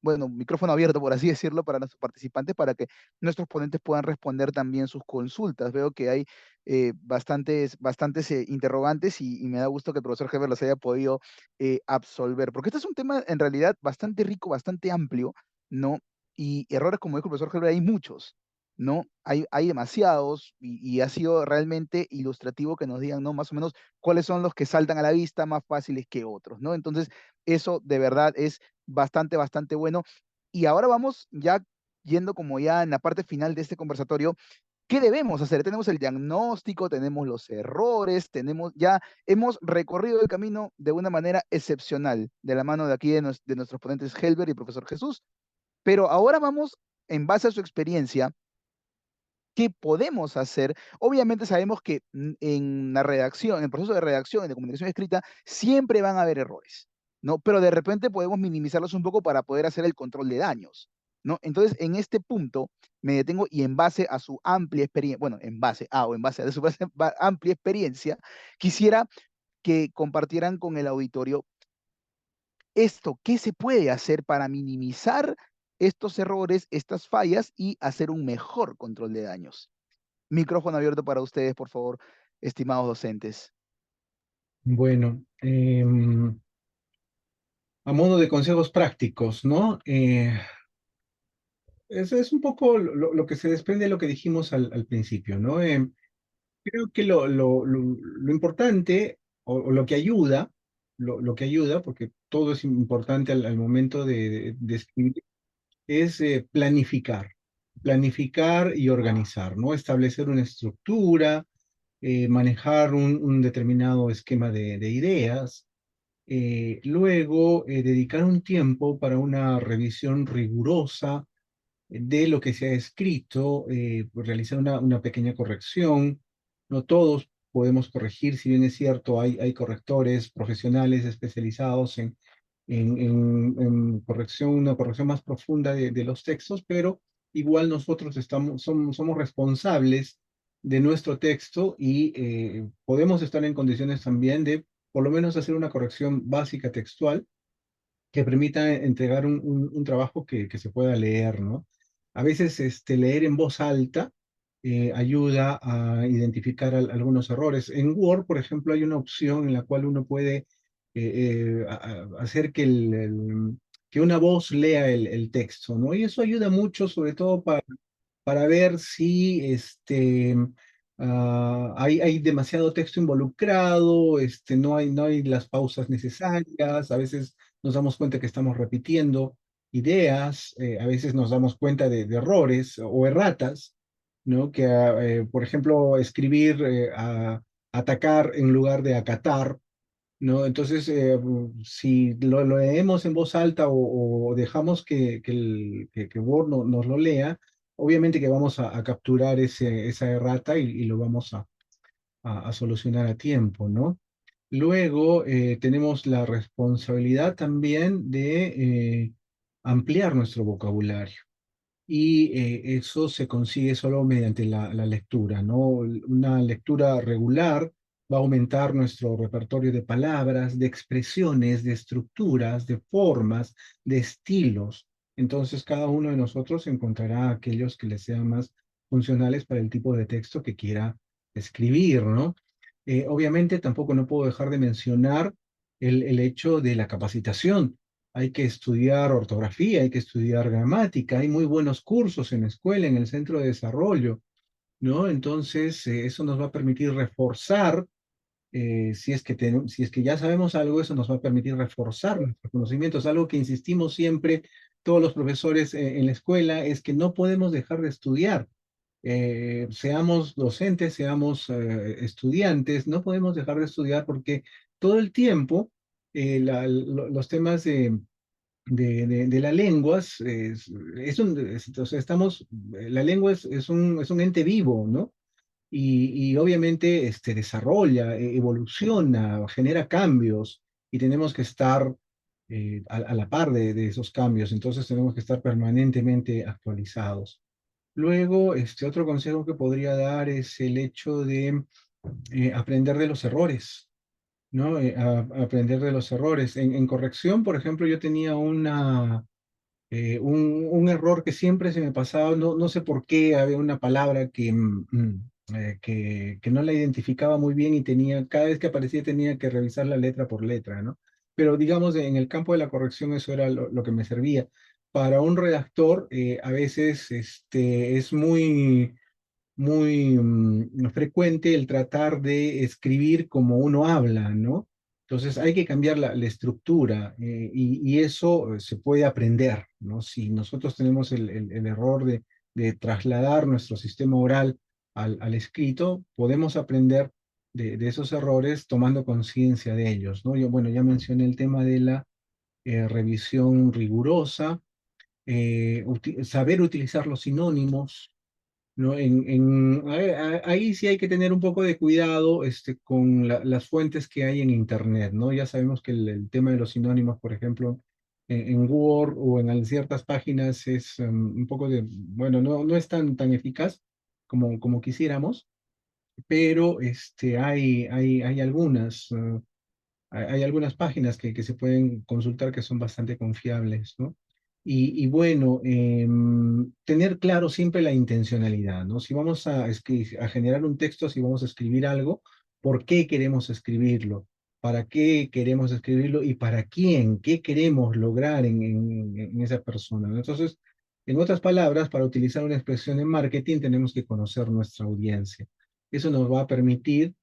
bueno, micrófono abierto, por así decirlo, para nuestros participantes, para que nuestros ponentes puedan responder también sus consultas. Veo que hay bastantes interrogantes y me da gusto que el profesor Heber las haya podido absolver, porque este es un tema en realidad bastante rico, bastante amplio, ¿no? Y errores, como dijo el profesor Heber, hay muchos. ¿No? Hay demasiados y ha sido realmente ilustrativo que nos digan, ¿no? Más o menos cuáles son los que saltan a la vista más fáciles que otros, ¿no? Entonces, eso de verdad es bastante bueno. Y ahora vamos ya yendo como ya en la parte final de este conversatorio, ¿qué debemos hacer? Tenemos el diagnóstico, tenemos los errores, hemos recorrido el camino de una manera excepcional, de la mano de aquí de nuestros ponentes Helber y profesor Jesús, pero ahora vamos, en base a su experiencia, ¿qué podemos hacer? Obviamente sabemos que en la redacción, en el proceso de redacción, y de comunicación escrita, siempre van a haber errores, ¿no? Pero de repente podemos minimizarlos un poco para poder hacer el control de daños, ¿no? Entonces, en este punto me detengo y en base a su amplia experiencia, bueno, en base a su amplia experiencia, quisiera que compartieran con el auditorio esto, ¿qué se puede hacer para minimizar estos errores, estas fallas y hacer un mejor control de daños? Micrófono abierto para ustedes, por favor, estimados docentes. Bueno, a modo de consejos prácticos, ¿no? Eso es un poco lo que se desprende de lo que dijimos al principio, ¿no? Creo que lo importante o lo que ayuda, lo que ayuda, porque todo es importante al momento de escribir, es planificar y organizar, ¿no? Establecer una estructura, manejar un determinado esquema de ideas, luego dedicar un tiempo para una revisión rigurosa de lo que se ha escrito, realizar una pequeña corrección. No todos podemos corregir, si bien es cierto, hay correctores profesionales especializados en corrección, una corrección más profunda de los textos, pero igual nosotros somos responsables de nuestro texto y podemos estar en condiciones también de por lo menos hacer una corrección básica textual que permita entregar un trabajo que se pueda leer, ¿no? A veces leer en voz alta ayuda a identificar algunos errores. En Word, por ejemplo, hay una opción en la cual uno puede hacer que una voz lea el texto, ¿no? Y eso ayuda mucho, sobre todo para ver si hay demasiado texto involucrado, no hay las pausas necesarias, a veces nos damos cuenta que estamos repitiendo ideas, a veces nos damos cuenta de errores o erratas, ¿no? Que, por ejemplo, escribir atacar en lugar de acatar, ¿no? Entonces, si lo leemos en voz alta o dejamos que Word nos lo lea, obviamente que vamos a capturar esa errata y lo vamos a solucionar a tiempo, ¿no? Luego tenemos la responsabilidad también de ampliar nuestro vocabulario. y eso se consigue solo mediante la lectura, ¿no? Una lectura regular va a aumentar nuestro repertorio de palabras, de expresiones, de estructuras, de formas, de estilos. Entonces, cada uno de nosotros encontrará aquellos que le sean más funcionales para el tipo de texto que quiera escribir, ¿no? Obviamente, tampoco no puedo dejar de mencionar el hecho de la capacitación. Hay que estudiar ortografía, hay que estudiar gramática, hay muy buenos cursos en la escuela, en el centro de desarrollo, ¿no? Entonces, eso nos va a permitir reforzar, si es que ya sabemos algo, eso nos va a permitir reforzar nuestros conocimientos. Algo que insistimos siempre todos los profesores en la escuela es que no podemos dejar de estudiar. Seamos docentes, seamos estudiantes, no podemos dejar de estudiar porque todo el tiempo los temas de las lenguas, o sea, la lengua es un ente vivo, ¿no? Y obviamente desarrolla, evoluciona, genera cambios y tenemos que estar a la par de esos cambios, entonces tenemos que estar permanentemente actualizados. Luego, otro consejo que podría dar es el hecho de aprender de los errores, ¿no? Aprender de los errores. En corrección, por ejemplo, yo tenía un error que siempre se me pasaba, no sé por qué, había una palabra que no la identificaba muy bien y cada vez que aparecía tenía que revisar la letra por letra, ¿no? Pero digamos, en el campo de la corrección eso era lo que me servía. Para un redactor, a veces es muy frecuente el tratar de escribir como uno habla, ¿no? Entonces hay que cambiar la estructura y eso se puede aprender, ¿no? Si nosotros tenemos el error de trasladar nuestro sistema oral al escrito, podemos aprender de esos errores tomando conciencia de ellos, ¿no? Bueno, ya mencioné el tema de la revisión rigurosa, saber utilizar los sinónimos, ¿no? Ahí sí hay que tener un poco de cuidado con las fuentes que hay en Internet, ¿no? Ya sabemos que el tema de los sinónimos, por ejemplo, en Word o en ciertas páginas es un poco bueno, no es tan eficaz como quisiéramos, pero hay hay algunas páginas que se pueden consultar que son bastante confiables, ¿no? Y bueno, tener claro siempre la intencionalidad, ¿no? Si vamos a generar un texto, si vamos a escribir algo, ¿por qué queremos escribirlo? ¿Para qué queremos escribirlo? ¿Y para quién? ¿Qué queremos lograr en esa persona? ¿No? Entonces, en otras palabras, para utilizar una expresión en marketing, tenemos que conocer nuestra audiencia. Eso nos va a permitir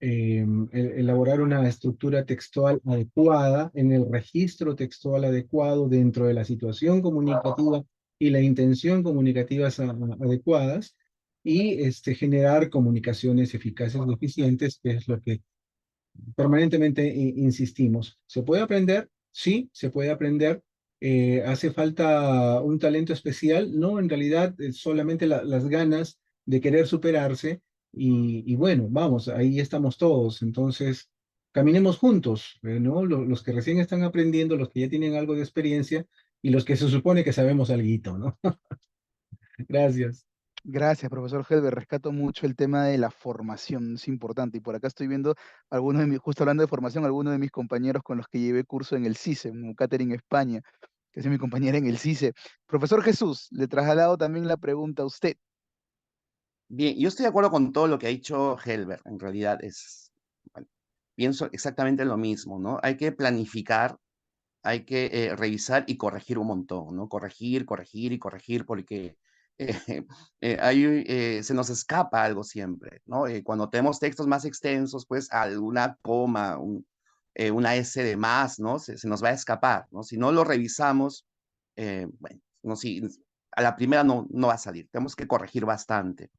elaborar una estructura textual adecuada en el registro textual adecuado dentro de la situación comunicativa y la intención comunicativas adecuadas y generar comunicaciones eficaces y eficientes, que es lo que permanentemente insistimos. ¿Se puede aprender? Sí, se puede aprender. ¿Hace falta un talento especial? No, en realidad es solamente las ganas de querer superarse y bueno, vamos, ahí estamos todos. Entonces, caminemos juntos, ¿no? Los que recién están aprendiendo, los que ya tienen algo de experiencia y los que se supone que sabemos alguito, ¿no? Gracias. Gracias, profesor Helber. Rescato mucho el tema de la formación, es importante. Y por acá estoy viendo algunos de mis, justo hablando de formación, algunos de mis compañeros con los que llevé curso en el CICE, en Catering España, que es mi compañera en el CICE. Profesor Jesús, le trasladado también la pregunta a usted. Bien, yo estoy de acuerdo con todo lo que ha dicho Helber. En realidad bueno, pienso exactamente lo mismo, ¿no? Hay que planificar, hay que revisar y corregir un montón, ¿no? Corregir, corregir y corregir porque se nos escapa algo siempre, ¿no? Cuando tenemos textos más extensos, pues alguna coma, una S de más, ¿no? Se nos va a escapar, ¿no? Si no lo revisamos, bueno, no, si, a la primera no va a salir. Tenemos que corregir bastante.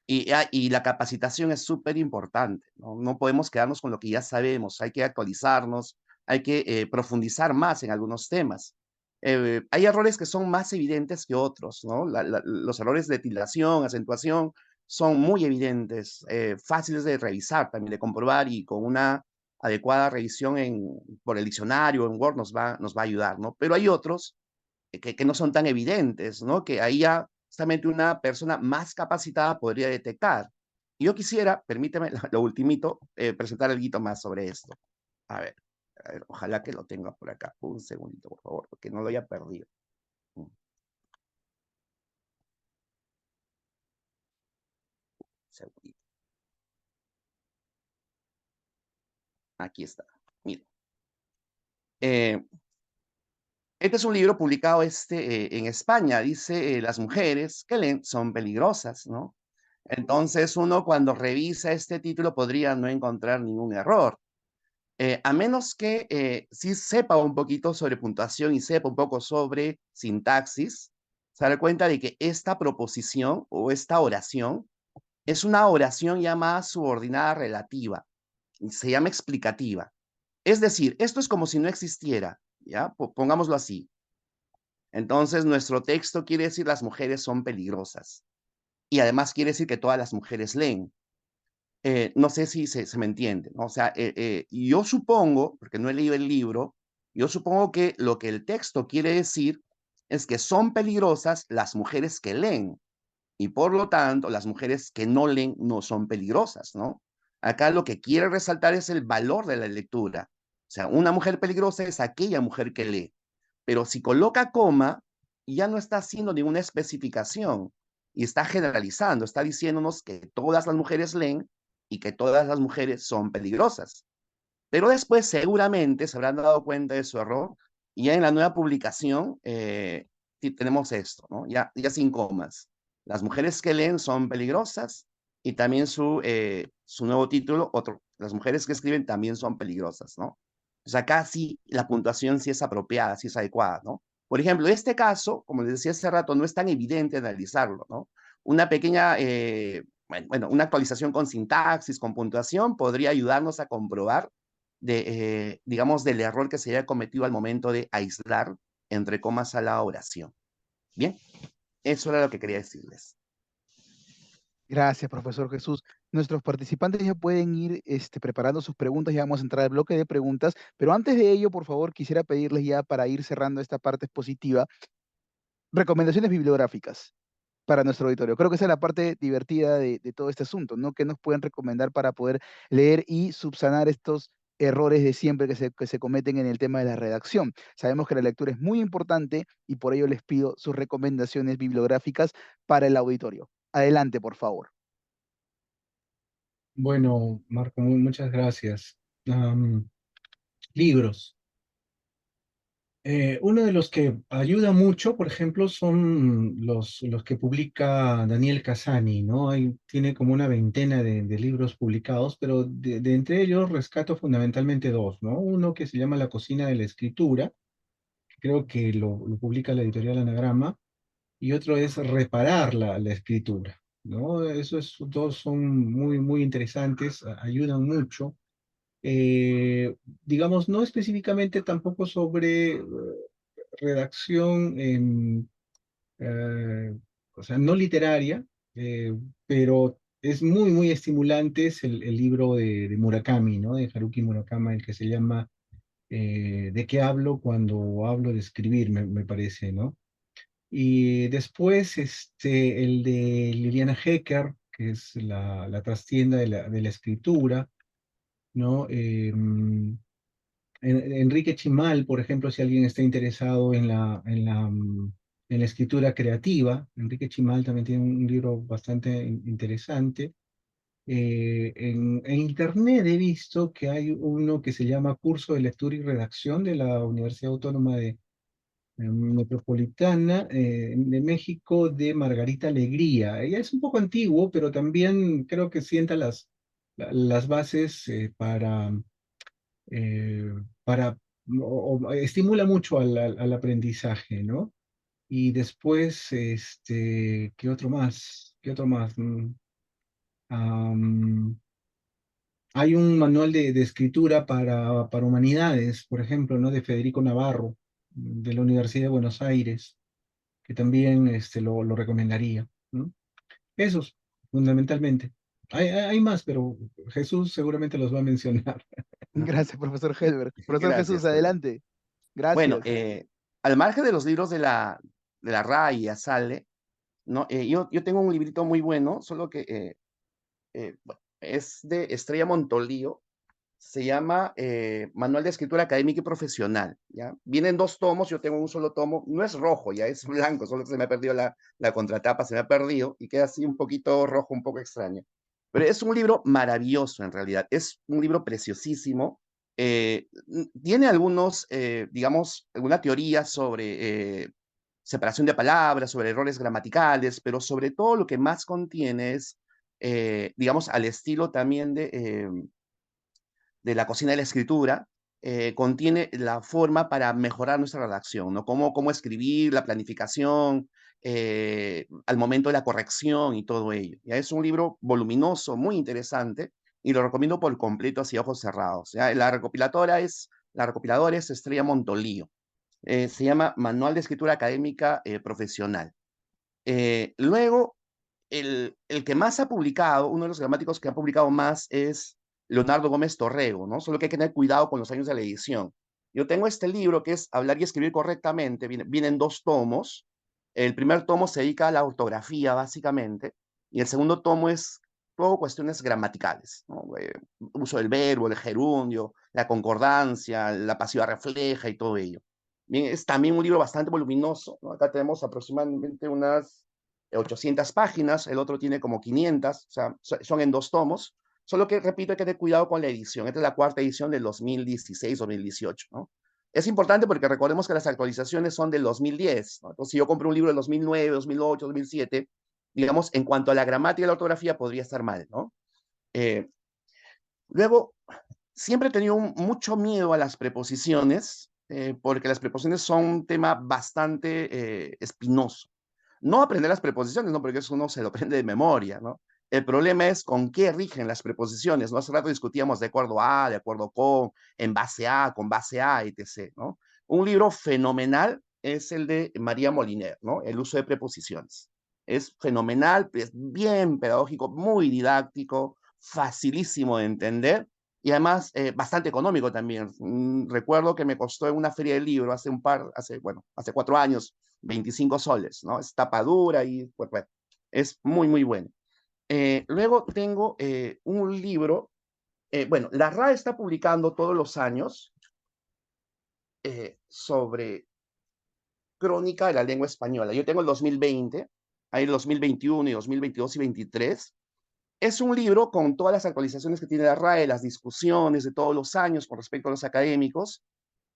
Y la capacitación es súper importante, ¿no? No podemos quedarnos con lo que ya sabemos, hay que actualizarnos, hay que profundizar más en algunos temas. Hay errores que son más evidentes que otros, ¿no? Los errores de tildación, acentuación, son muy evidentes, fáciles de revisar, también de comprobar y con una adecuada revisión por el diccionario, en Word, nos va a ayudar, ¿no? Pero hay otros que no son tan evidentes, ¿no? Que ahí ya justamente una persona más capacitada podría detectar. Y yo quisiera, permíteme, lo ultimito, presentar algo más sobre esto. A ver, ojalá que lo tenga por acá. Un segundito, por favor, porque no lo haya perdido. Un segundito. Aquí está. Mire. Este es un libro publicado en España. Dice, las mujeres que leen son peligrosas, ¿no? Entonces uno cuando revisa este título podría no encontrar ningún error. A menos que sí sepa un poquito sobre puntuación y sepa un poco sobre sintaxis, se dará cuenta de que esta proposición o esta oración es una oración llamada subordinada relativa, y se llama explicativa. Es decir, esto es como si no existiera, ¿ya? Pongámoslo así. Entonces, nuestro texto quiere decir las mujeres son peligrosas. Y además quiere decir que todas las mujeres leen. No sé si se me entiende, ¿no? O sea, yo supongo, porque no he leído el libro, yo supongo que lo que el texto quiere decir es que son peligrosas las mujeres que leen, y por lo tanto, las mujeres que no leen no son peligrosas, ¿no? Acá lo que quiere resaltar es el valor de la lectura. O sea, una mujer peligrosa es aquella mujer que lee. Pero si coloca coma, ya no está haciendo ninguna especificación y está generalizando, está diciéndonos que todas las mujeres leen y que todas las mujeres son peligrosas. Pero después seguramente se habrán dado cuenta de su error y ya en la nueva publicación sí tenemos esto, ¿no? Ya sin comas. Las mujeres que leen son peligrosas y también su nuevo título, otro, las mujeres que escriben también son peligrosas, ¿no? O sea, acá sí la puntuación sí es apropiada, sí es adecuada, ¿no? Por ejemplo, este caso, como les decía hace rato, no es tan evidente analizarlo, ¿no? Una pequeña, bueno, una actualización con sintaxis, con puntuación, podría ayudarnos a comprobar digamos, del error que se haya cometido al momento de aislar entre comas a la oración. Bien, eso era lo que quería decirles. Gracias, profesor Jesús. Nuestros participantes ya pueden ir preparando sus preguntas, ya vamos a entrar al bloque de preguntas, pero antes de ello, por favor, quisiera pedirles ya para ir cerrando esta parte expositiva, recomendaciones bibliográficas para nuestro auditorio. Creo que esa es la parte divertida de todo este asunto, ¿no? ¿Qué nos pueden recomendar para poder leer y subsanar estos errores de siempre que se cometen en el tema de la redacción? Sabemos que la lectura es muy importante y por ello les pido sus recomendaciones bibliográficas para el auditorio. Adelante, por favor. Bueno, Marco, muchas gracias. Libros. Uno de los que ayuda mucho, por ejemplo, son los que publica Daniel Casani, ¿no? Tiene como una veintena de libros publicados, pero de entre ellos rescato fundamentalmente dos, ¿no? Uno que se llama La cocina de la escritura, que creo que lo publica la editorial Anagrama, y otro es Reparar la escritura, ¿no? Dos son muy interesantes, ayudan mucho. Eh, digamos, no específicamente tampoco sobre redacción, eh, o sea, no literaria, eh, pero es muy estimulante. Es el libro de Murakami, ¿no? De Haruki Murakami, el que se llama ¿De qué hablo cuando hablo de escribir? Me parece, ¿no? Y después el de Liliana Hecker, que es la trastienda de la escritura, ¿no? Enrique Chimal, por ejemplo, si alguien está interesado en la escritura creativa, Enrique Chimal también tiene un libro bastante interesante. En internet he visto que hay uno que se llama Curso de Lectura y Redacción de la Universidad Autónoma Metropolitana de México, de Margarita Alegría. Ella es un poco antiguo, pero también creo que sienta las bases eh, para, estimula mucho al aprendizaje, ¿no? Y después, ¿qué otro más? ¿Qué otro más? Am, Hay un manual de escritura para humanidades, por ejemplo, ¿no? De Federico Navarro, de la Universidad de Buenos Aires, que también lo recomendaría, ¿no? Esos, fundamentalmente. Hay más, pero Jesús seguramente los va a mencionar. Gracias, profesor Helber. Profesor Jesús, Gracias, Pedro. adelante. Bueno, Gracias. al margen de los libros de la RAI y ASALE, ¿no? Yo tengo un librito muy bueno, solo que bueno, es de Estrella Montolío, se llama Manual de Escritura Académica y Profesional, ¿ya? Vienen 2 tomos, yo tengo un solo tomo, no es rojo, ya es blanco, solo que se me ha perdido la contratapa, se me ha perdido y queda así un poquito rojo, un poco extraño. Pero es un libro maravilloso en realidad, es un libro preciosísimo. Tiene algunos, digamos, alguna teoría sobre separación de palabras, sobre errores gramaticales, pero sobre todo lo que más contiene es, digamos, al estilo también de la cocina de la escritura, contiene la forma para mejorar nuestra redacción, ¿no? Cómo escribir, la planificación, al momento de la corrección y todo ello. ¿Ya? Es un libro voluminoso, muy interesante, y lo recomiendo por completo, así ojos cerrados. ¿Ya? La recopiladora es Estrella Montolío. Se llama Manual de Escritura Académica Profesional. Luego, el que más ha publicado, uno de los gramáticos que ha publicado más es Leonardo Gómez Torrego, ¿no? Solo que hay que tener cuidado con los años de la edición. Yo tengo este libro que es Hablar y Escribir Correctamente, vienen 2 tomos. El primer tomo se dedica a la ortografía, básicamente, y el segundo tomo es todo cuestiones gramaticales, ¿no? Uso del verbo, el gerundio, la concordancia, la pasiva refleja y todo ello. Bien, es también un libro bastante voluminoso, ¿no? Acá tenemos aproximadamente unas 800 páginas, el otro tiene como 500, o sea, son en 2 tomos, solo que, repito, hay que tener cuidado con la edición. Esta es la 4ª edición del 2016-2018, ¿no? Es importante porque recordemos que las actualizaciones son del 2010, ¿no? Entonces, si yo compro un libro del 2009, 2008, 2007, digamos, en cuanto a la gramática y la ortografía, podría estar mal, ¿no? Eh, Luego, siempre he tenido mucho miedo a las preposiciones, porque las preposiciones son un tema bastante espinoso. No aprender las preposiciones, ¿no? Porque eso uno se lo aprende de memoria, ¿no? El problema es con qué rigen las preposiciones, ¿no? Hace rato discutíamos de acuerdo a, de acuerdo con, en base a, con base a, etc., ¿no? Un libro fenomenal es el de María Moliner, ¿no? El uso de preposiciones. Es fenomenal, es bien pedagógico, muy didáctico, facilísimo de entender y además bastante económico también. Recuerdo que me costó en una feria del libro hace 4 años, 25 soles, ¿no? Es tapa dura y pues, bueno, es muy, muy bueno. Luego tengo un libro, bueno, la RAE está publicando todos los años sobre crónica de la lengua española. Yo tengo el 2020, hay el 2021 y 2022 y 23. Es un libro con todas las actualizaciones que tiene la RAE, las discusiones de todos los años con respecto a los académicos.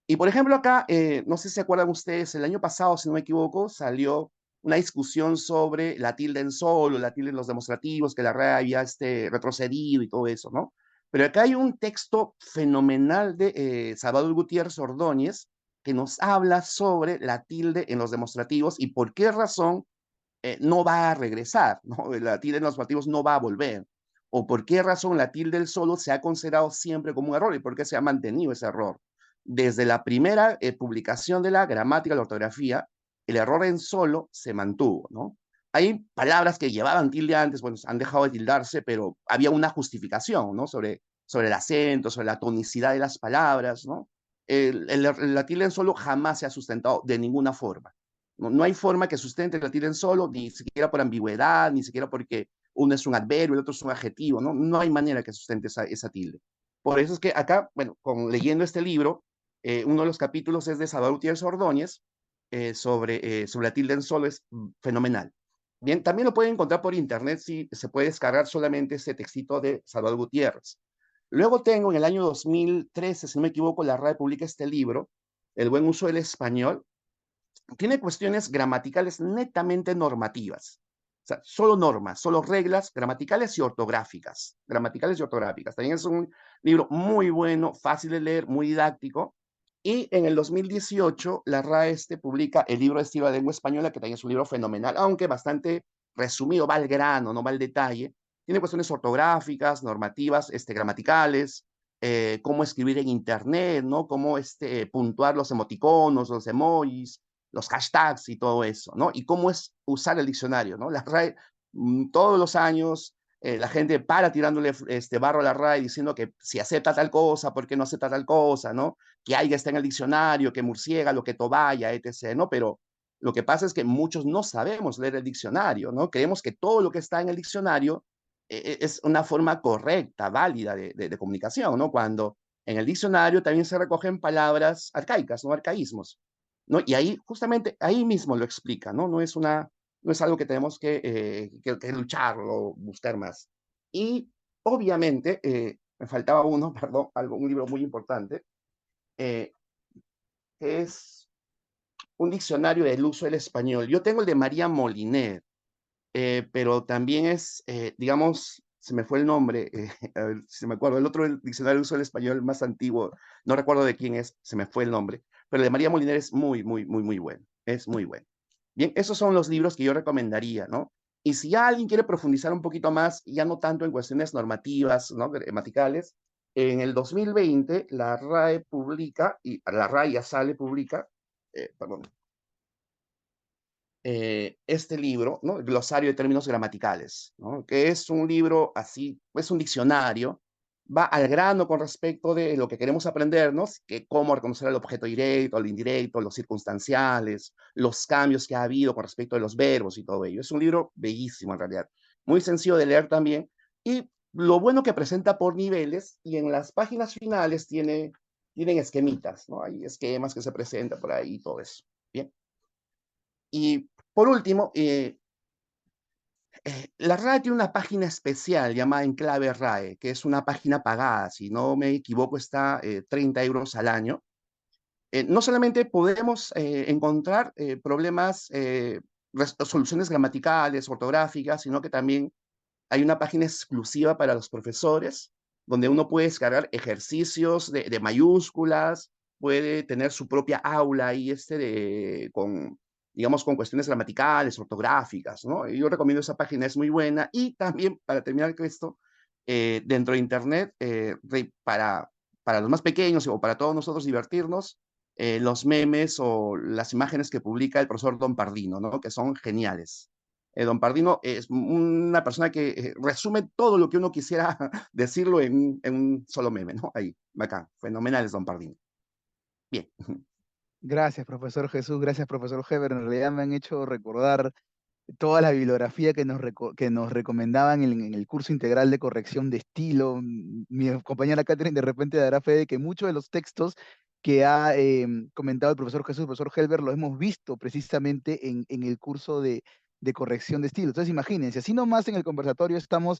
Y por ejemplo acá, no sé si se acuerdan ustedes, el año pasado, si no me equivoco, salió una discusión sobre la tilde en solo, la tilde en los demostrativos, que la RAE había retrocedido y todo eso, ¿no? Pero acá hay un texto fenomenal de Salvador Gutiérrez Ordóñez que nos habla sobre la tilde en los demostrativos y por qué razón no va a regresar, ¿no? La tilde en los demostrativos no va a volver. O por qué razón la tilde del solo se ha considerado siempre como un error y por qué se ha mantenido ese error. Desde la primera publicación de la gramática, la ortografía, el error en solo se mantuvo, ¿no? Hay palabras que llevaban tilde antes, bueno, han dejado de tildarse, pero había una justificación, ¿no? Sobre el acento, sobre la tonicidad de las palabras, ¿no? La tilde en solo jamás se ha sustentado de ninguna forma. No hay forma que sustente la tilde en solo, ni siquiera por ambigüedad, ni siquiera porque uno es un adverbio, el otro es un adjetivo, ¿no? No hay manera que sustente esa tilde. Por eso es que acá, bueno, leyendo este libro, uno de los capítulos es de Salvador Gutiérrez Ordóñez, sobre la tilde en solo, es fenomenal. Bien, también lo pueden encontrar por internet, si se puede descargar solamente ese textito de Salvador Gutiérrez. Luego tengo en el año 2013, si no me equivoco, la RAE publica este libro, El buen uso del español. Tiene cuestiones gramaticales netamente normativas. O sea, solo normas, solo reglas gramaticales y ortográficas. Gramaticales y ortográficas. También es un libro muy bueno, fácil de leer, muy didáctico. Y en el 2018, la RAE publica el libro de Estilo de Lengua Española, que también es un libro fenomenal, aunque bastante resumido, va al grano, no va al detalle. Tiene cuestiones ortográficas, normativas, gramaticales, cómo escribir en Internet, ¿no? Cómo puntuar los emoticonos, los emojis, los hashtags y todo eso, ¿no? Y cómo es usar el diccionario, ¿no? La RAE todos los años la gente para tirándole barro a la RAE diciendo que si acepta tal cosa, ¿por qué no acepta tal cosa? ¿No? Que haya está en el diccionario, que murciélago, que tobaya, etc. ¿no? Pero lo que pasa es que muchos no sabemos leer el diccionario, ¿no? Creemos que todo lo que está en el diccionario es una forma correcta, válida de comunicación, ¿no? Cuando en el diccionario también se recogen palabras arcaicas, ¿no? Arcaísmos, ¿no? Y ahí, justamente, ahí mismo lo explica, ¿no? No es algo que tenemos que luchar o buscar más. Y obviamente, me faltaba uno, perdón, un libro muy importante, eh, que es un diccionario del uso del español. Yo tengo el de María Moliner, pero también es, digamos, se me fue el nombre, a ver si me acuerdo, el otro el diccionario de uso del español más antiguo, no recuerdo de quién es, se me fue el nombre, pero el de María Moliner es muy, muy, muy, muy bueno, es muy bueno. Bien, esos son los libros que yo recomendaría, ¿no? Y si ya alguien quiere profundizar un poquito más, ya no tanto en cuestiones normativas, ¿no? Gramaticales, en el 2020 la RAE publica, y la RAE ya sale, publica, perdón, este libro, ¿no? El glosario de términos gramaticales, ¿no? Que es un libro así, es un diccionario, va al grano con respecto de lo que queremos aprendernos, que cómo reconocer el objeto directo, el indirecto, los circunstanciales, los cambios que ha habido con respecto de los verbos y todo ello. Es un libro bellísimo en realidad, muy sencillo de leer también, y lo bueno que presenta por niveles, y en las páginas finales tienen esquemitas, ¿no? Hay esquemas que se presentan por ahí y todo eso. Bien. Y por último, la RAE tiene una página especial llamada Enclave RAE, que es una página pagada, si no me equivoco, está 30 euros al año. No solamente podemos encontrar problemas, soluciones gramaticales, ortográficas, sino que también hay una página exclusiva para los profesores, donde uno puede descargar ejercicios de mayúsculas, puede tener su propia aula ahí con, digamos, con cuestiones gramaticales, ortográficas, ¿no? Y yo recomiendo esa página, es muy buena. Y también, para terminar con esto, dentro de Internet, para los más pequeños o para todos nosotros divertirnos, los memes o las imágenes que publica el profesor Don Pardino, ¿no? Que son geniales. Don Pardino es una persona que resume todo lo que uno quisiera decirlo en un solo meme, ¿no? Ahí, bacán, fenomenal es Don Pardino. Bien. Gracias, profesor Jesús, gracias, profesor Heber. En realidad me han hecho recordar toda la bibliografía que nos recomendaban en el curso integral de corrección de estilo. Mi compañera Catherine de repente dará fe de que muchos de los textos que ha comentado el profesor Jesús, el profesor Helber, lo hemos visto precisamente en el curso de corrección de estilo. Entonces, imagínense, así nomás en el conversatorio estamos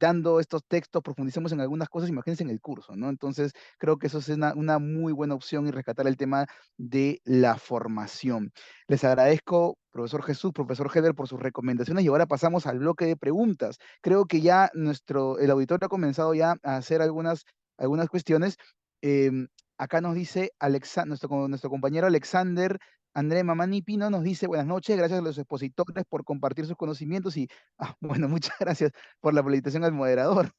dando estos textos, profundicemos en algunas cosas, imagínense en el curso, ¿no? Entonces, creo que eso es una muy buena opción y rescatar el tema de la formación. Les agradezco, profesor Jesús, profesor Heber, por sus recomendaciones y ahora pasamos al bloque de preguntas. Creo que ya el auditorio ha comenzado ya a hacer algunas cuestiones. Acá nos dice nuestro compañero Alexander André Mamani Pino nos dice buenas noches, gracias a los expositores por compartir sus conocimientos y, bueno, muchas gracias por la felicitación al moderador.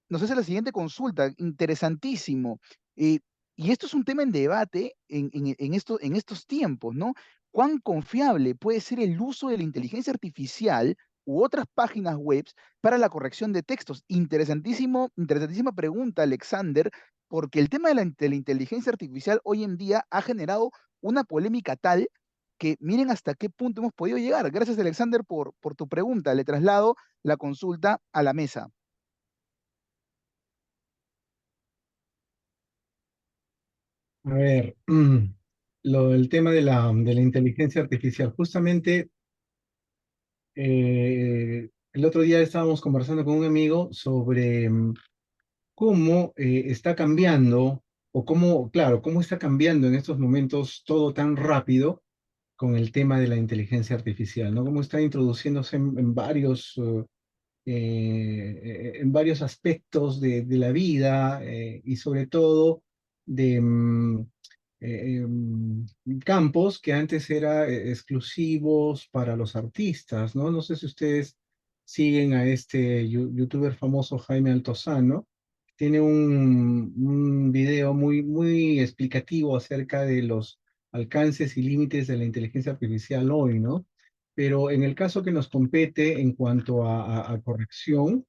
Nos hace la siguiente consulta, interesantísimo. eh, y esto es un tema en debate en estos tiempos, ¿no? ¿Cuán confiable puede ser el uso de la inteligencia artificial u otras páginas web para la corrección de textos? Interesantísima pregunta, Alexander, porque el tema de la inteligencia artificial hoy en día ha generado una polémica tal que miren hasta qué punto hemos podido llegar. Gracias, Alexander, por tu pregunta. Le traslado la consulta a la mesa. A ver, el tema de la inteligencia artificial. Justamente el otro día estábamos conversando con un amigo sobre cómo está cambiando, o cómo, claro, cómo está cambiando en estos momentos todo tan rápido con el tema de la inteligencia artificial, ¿no? Cómo está introduciéndose en varios aspectos de la vida y sobre todo de campos que antes eran exclusivos para los artistas, ¿no? No sé si ustedes siguen a este youtuber famoso Jaime Altozano. Tiene un video muy explicativo acerca de los alcances y límites de la inteligencia artificial hoy, ¿no? Pero en el caso que nos compete en cuanto a corrección,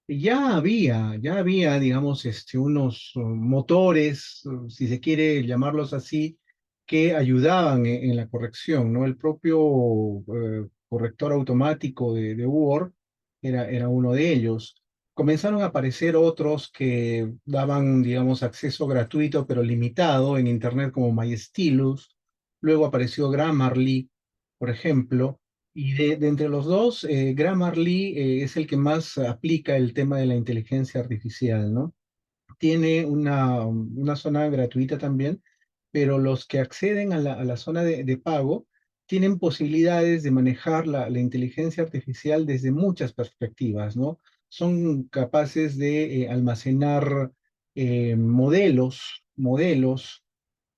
Ya había, digamos, unos motores, si se quiere llamarlos así, que ayudaban en la corrección, ¿no? El propio corrector automático de Word era uno de ellos. Comenzaron a aparecer otros que daban, digamos, acceso gratuito pero limitado en Internet como MyStylus. Luego apareció Grammarly, por ejemplo. Y de entre los dos, Grammarly es el que más aplica el tema de la inteligencia artificial, ¿no? Tiene una zona gratuita también, pero los que acceden a la zona de pago tienen posibilidades de manejar la inteligencia artificial desde muchas perspectivas, ¿no? Son capaces de almacenar modelos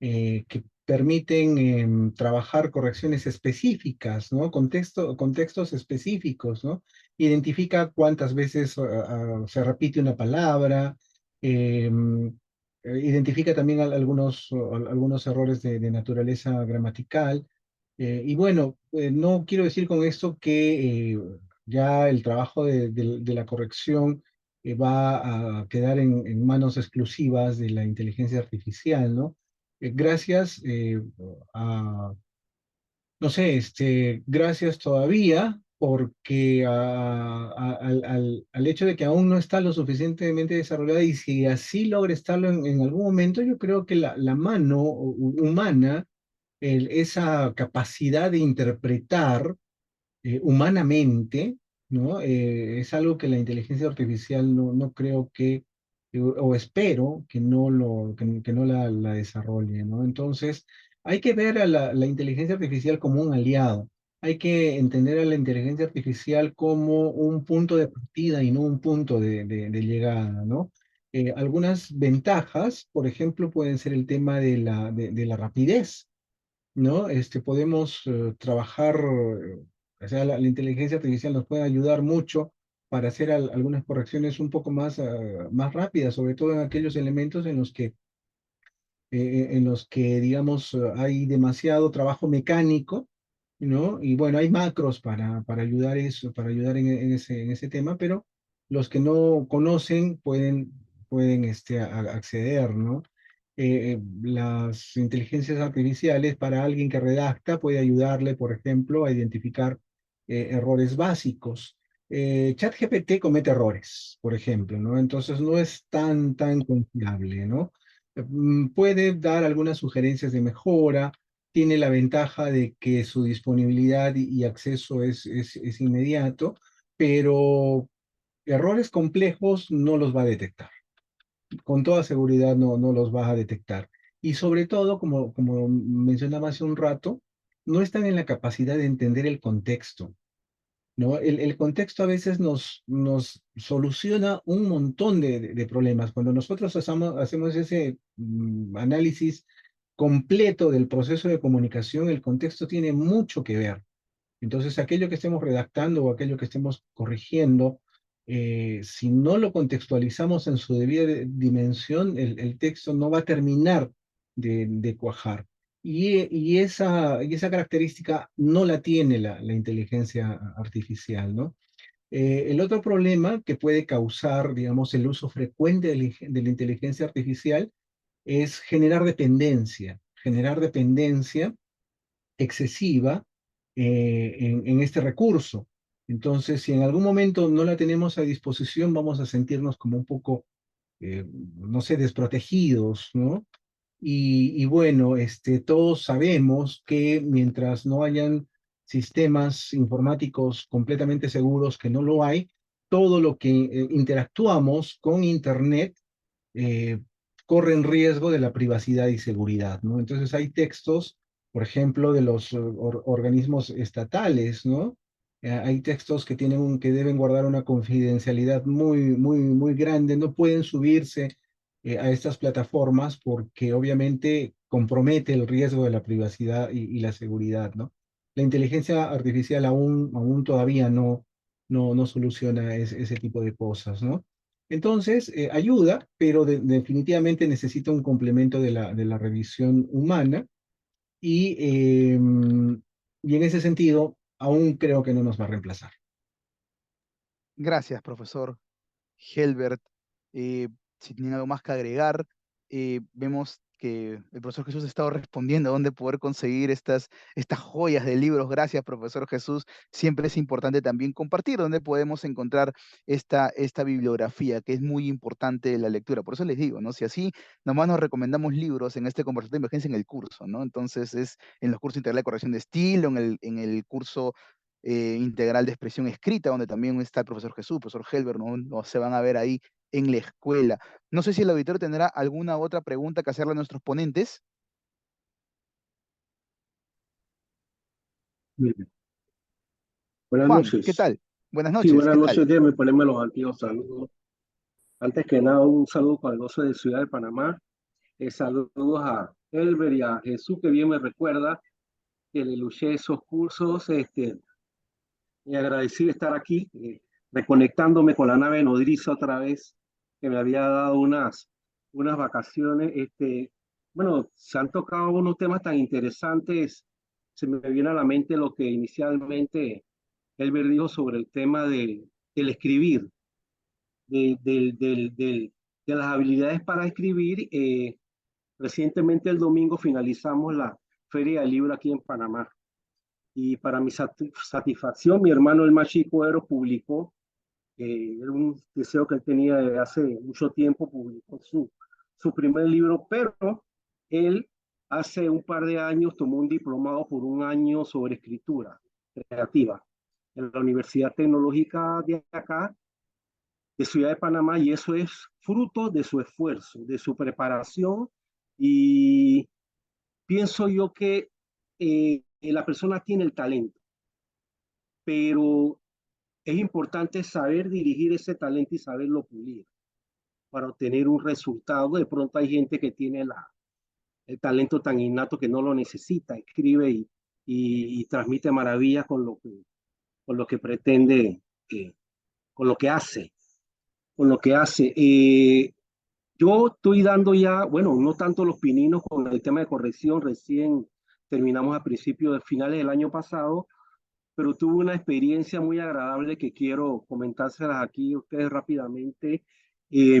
que permiten trabajar correcciones específicas, ¿no? Contextos específicos, ¿no? Identifica cuántas veces se repite una palabra, em, identifica también algunos errores de naturaleza gramatical. Y bueno, no quiero decir con esto que ya el trabajo de la corrección va a quedar en manos exclusivas de la inteligencia artificial, ¿no? Gracias a, no sé, gracias todavía, porque al hecho de que aún no está lo suficientemente desarrollada y si así logra estarlo en algún momento, yo creo que la mano humana, esa capacidad de interpretar humanamente, ¿no? Es algo que la inteligencia artificial no creo que, o espero que no la desarrolle, ¿no? Entonces, hay que ver a la inteligencia artificial como un aliado. Hay que entender a la inteligencia artificial como un punto de partida y no un punto de llegada, ¿no? Algunas ventajas, por ejemplo, pueden ser el tema de la rapidez, ¿no? Podemos trabajar, o sea, la inteligencia artificial nos puede ayudar mucho para hacer algunas correcciones un poco más, más rápidas, sobre todo en aquellos elementos en los que, digamos, hay demasiado trabajo mecánico, ¿no? Y bueno, hay macros para ayudar eso, para ayudar en ese tema, pero los que no conocen pueden acceder, ¿no? Las inteligencias artificiales para alguien que redacta puede ayudarle, por ejemplo, a identificar errores básicos. ChatGPT comete errores, por ejemplo, ¿no? Entonces no es tan confiable, ¿no? Puede dar algunas sugerencias de mejora, tiene la ventaja de que su disponibilidad y acceso es inmediato, pero errores complejos no los va a detectar. Con toda seguridad no los va a detectar. Y sobre todo, como mencionaba hace un rato, no están en la capacidad de entender el contexto, ¿no? El contexto a veces nos soluciona un montón de problemas. Cuando nosotros hacemos ese análisis completo del proceso de comunicación, el contexto tiene mucho que ver. Entonces, aquello que estemos redactando o aquello que estemos corrigiendo, si no lo contextualizamos en su debida dimensión, el texto no va a terminar de cuajar. Y esa característica no la tiene la inteligencia artificial, ¿no? El otro problema que puede causar, digamos, el uso frecuente de la inteligencia artificial es generar dependencia excesiva en este recurso. Entonces, si en algún momento no la tenemos a disposición, vamos a sentirnos como un poco, no sé, desprotegidos, ¿no? Y bueno, todos sabemos que mientras no hayan sistemas informáticos completamente seguros, que no lo hay, todo lo que interactuamos con Internet eh, corren riesgo de la privacidad y seguridad, ¿no? Entonces hay textos, por ejemplo, de los organismos estatales, ¿no? Hay textos que que deben guardar una confidencialidad muy grande, no pueden subirse a estas plataformas porque obviamente compromete el riesgo de la privacidad y la seguridad, ¿no? La inteligencia artificial aún todavía no soluciona ese tipo de cosas, ¿no? Entonces, ayuda, pero definitivamente necesita un complemento de la revisión humana y, y en ese sentido, aún creo que no nos va a reemplazar. Gracias, profesor. Helbert, si tienen algo más que agregar. Vemos que el profesor Jesús ha estado respondiendo a dónde poder conseguir estas joyas de libros. Gracias, profesor Jesús. Siempre es importante también compartir dónde podemos encontrar esta bibliografía, que es muy importante la lectura. Por eso les digo, ¿no? Si así nomás nos recomendamos libros en este conversatorio de emergencia en el curso, ¿no? Entonces es en los cursos integrales de corrección de estilo, en el curso integral de expresión escrita, donde también está el profesor Jesús, profesor Helber, ¿no? Se van a ver ahí en la escuela. No sé si el auditorio tendrá alguna otra pregunta que hacerle a nuestros ponentes. Bien. Buenas Juan, ¿qué noches. tal? Buenas Sí, noches, buenas ¿qué tal? noches. Déjame ponerme los antiguos saludos. Antes que nada, un saludo caluroso de Ciudad de Panamá. Saludos a Elber y a Jesús, que bien me recuerda que le luché esos cursos. Y agradecido de estar aquí, reconectándome con la nave nodriza otra vez, que me había dado unas vacaciones. Bueno, se han tocado unos temas tan interesantes. Se me viene a la mente lo que inicialmente Elber dijo sobre el tema del escribir, de, de las habilidades para escribir. Recientemente el domingo finalizamos la Feria del Libro aquí en Panamá. Y para mi satisfacción, mi hermano el más chico Ero publicó, era un deseo que él tenía desde hace mucho tiempo, publicó su primer libro, pero él hace un par de años tomó un diplomado por un año sobre escritura creativa en la Universidad Tecnológica de acá, de Ciudad de Panamá, y eso es fruto de su esfuerzo, de su preparación, y pienso yo que la persona tiene el talento, pero es importante saber dirigir ese talento y saberlo pulir para obtener un resultado. De pronto hay gente que tiene el talento tan innato que no lo necesita, escribe y transmite maravillas con lo que pretende, eh, con lo que hace, con lo que hace. Yo estoy dando ya, bueno, no tanto los pininos con el tema de corrección, recién terminamos a principios de finales del año pasado, pero tuve una experiencia muy agradable que quiero comentárselas aquí a ustedes rápidamente. Eh,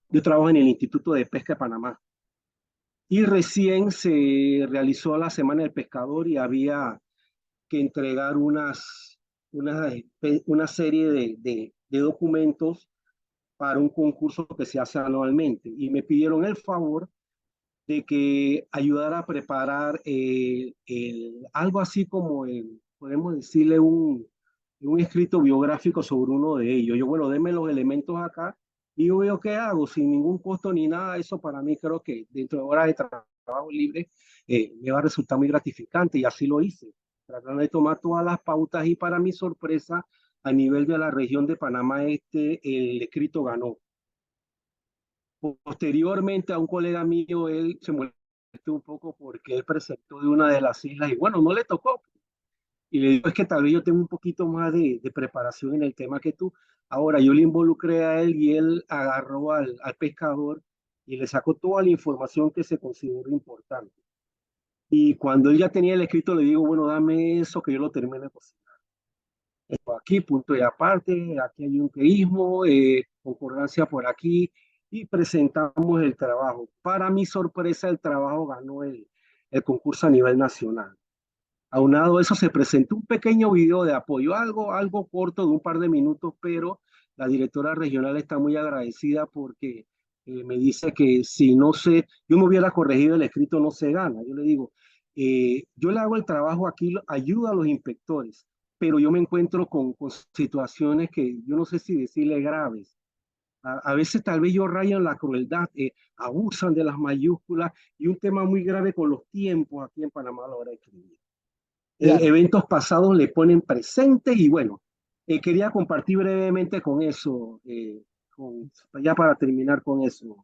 yo trabajo en el Instituto de Pesca de Panamá y recién se realizó la Semana del Pescador y había que entregar una, una serie de documentos para un concurso que se hace anualmente y me pidieron el favor de que ayudara a preparar algo así como podemos decirle un escrito biográfico sobre uno de ellos. Yo, bueno, denme los elementos acá y yo veo qué hago sin ningún costo ni nada. Eso para mí creo que dentro de horas de trabajo libre me va a resultar muy gratificante y así lo hice, tratando de tomar todas las pautas y para mi sorpresa, a nivel de la región de Panamá, el escrito ganó. Posteriormente a un colega mío, él se molestó un poco porque él presentó de una de las islas y bueno, no le tocó. Y le digo, es que tal vez yo tengo un poquito más de preparación en el tema que tú. Ahora yo le involucré a él y él agarró al pescador y le sacó toda la información que se consideró importante. Y cuando él ya tenía el escrito, le digo, bueno, dame eso que yo lo termine de cocinar. Esto aquí, punto y aparte, aquí hay un teísmo, concordancia por aquí, y presentamos el trabajo. Para mi sorpresa, el trabajo ganó el concurso a nivel nacional. Aunado a eso, se presentó un pequeño video de apoyo, algo corto de un par de minutos, pero la directora regional está muy agradecida porque me dice que si no sé, yo me hubiera corregido el escrito, no se gana. Yo le digo, yo le hago el trabajo aquí, ayuda a los inspectores, pero yo me encuentro con situaciones que yo no sé si decirle graves. A veces tal vez yo rayo en la crueldad, abusan de las mayúsculas y un tema muy grave con los tiempos aquí en Panamá a la hora de escribir. Claro. Eventos pasados le ponen presente y bueno, quería compartir brevemente con eso, ya para terminar con eso,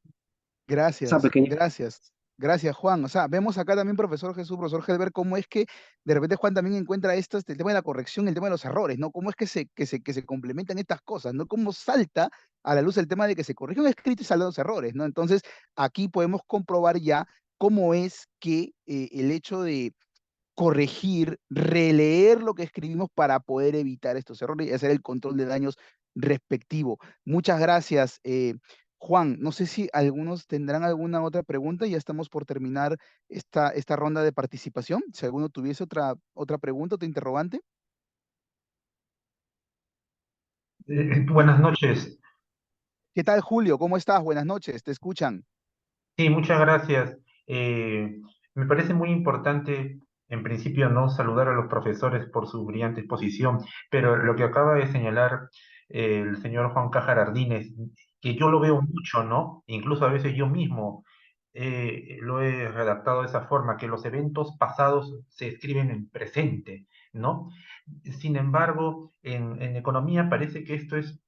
esa Gracias, pequeña. gracias, gracias Juan. O sea, vemos acá también, profesor Jesús, profesor Helber, cómo es que de repente Juan también encuentra el tema de la corrección, el tema de los errores, ¿no? Cómo es que se complementan estas cosas, ¿no? Cómo salta a la luz el tema de que se corrige un escrito y salen los errores, ¿no? Entonces, aquí podemos comprobar ya cómo es que el hecho de corregir, releer lo que escribimos para poder evitar estos errores y hacer el control de daños respectivo. Muchas gracias. Juan, no sé si algunos tendrán alguna otra pregunta. Ya estamos por terminar esta ronda de participación. Si alguno tuviese otra pregunta, otra interrogante. Buenas noches. ¿Qué tal, Julio? ¿Cómo estás? Buenas noches. Te escuchan. Sí, muchas gracias. Me parece muy importante, en principio, no saludar a los profesores por su brillante exposición, pero lo que acaba de señalar el señor Juan Cájar Ardínez, que yo lo veo mucho, ¿no? Incluso a veces yo mismo lo he redactado de esa forma, que los eventos pasados se escriben en presente, ¿no? Sin embargo, en economía parece que esto es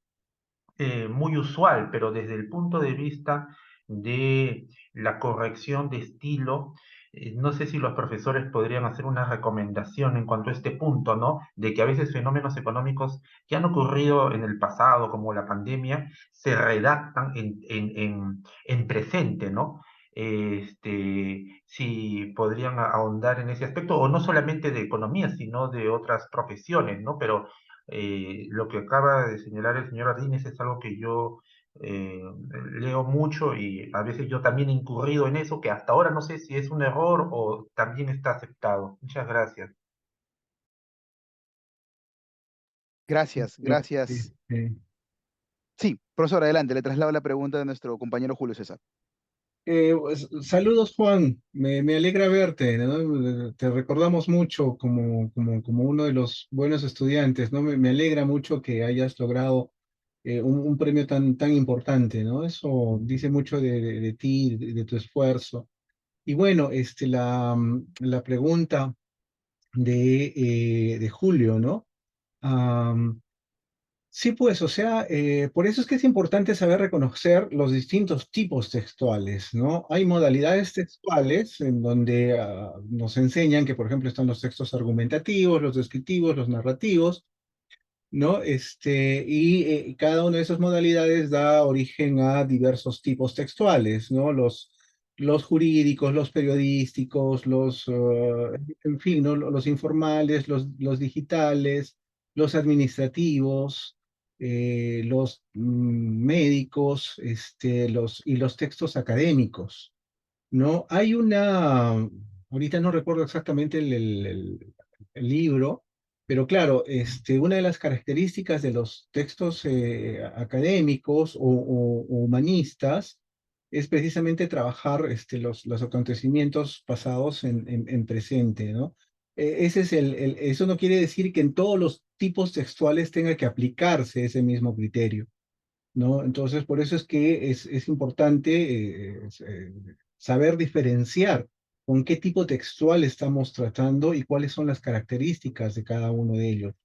muy usual, pero desde el punto de vista de la corrección de estilo, no sé si los profesores podrían hacer una recomendación en cuanto a este punto, ¿no? De que a veces fenómenos económicos que han ocurrido en el pasado, como la pandemia, se redactan en presente, ¿no? Si podrían ahondar en ese aspecto, o no solamente de economía, sino de otras profesiones, ¿no? Pero lo que acaba de señalar el señor Ardínez es algo que yo eh, leo mucho y a veces yo también he incurrido en eso, que hasta ahora no sé si es un error o también está aceptado. Muchas gracias. Gracias, gracias. Sí, profesor, adelante. Le traslado la pregunta de nuestro compañero Julio César. Pues, saludos, Juan. Me alegra verte, ¿no? Te recordamos mucho como uno de los buenos estudiantes, ¿no? Me alegra mucho que hayas logrado un premio tan importante, ¿no? Eso dice mucho de ti, de tu esfuerzo. Y bueno, la pregunta de Julio, ¿no? Sí, pues, o sea, por eso es que es importante saber reconocer los distintos tipos textuales, ¿no? Hay modalidades textuales en donde nos enseñan que, por ejemplo, están los textos argumentativos, los descriptivos, los narrativos, ¿no? Cada una de esas modalidades da origen a diversos tipos textuales, ¿no? Los jurídicos, los periodísticos, en fin, ¿no? Los informales, los digitales, los administrativos, los médicos, y los textos académicos, ¿no? Ahorita no recuerdo exactamente el libro, pero claro, una de las características de los textos académicos o humanistas es precisamente trabajar los acontecimientos pasados en presente, ¿no? Eso no quiere decir que en todos los tipos textuales tenga que aplicarse ese mismo criterio, ¿no? Entonces, por eso es que es importante saber diferenciar con qué tipo textual estamos tratando y cuáles son las características de cada uno de ellos,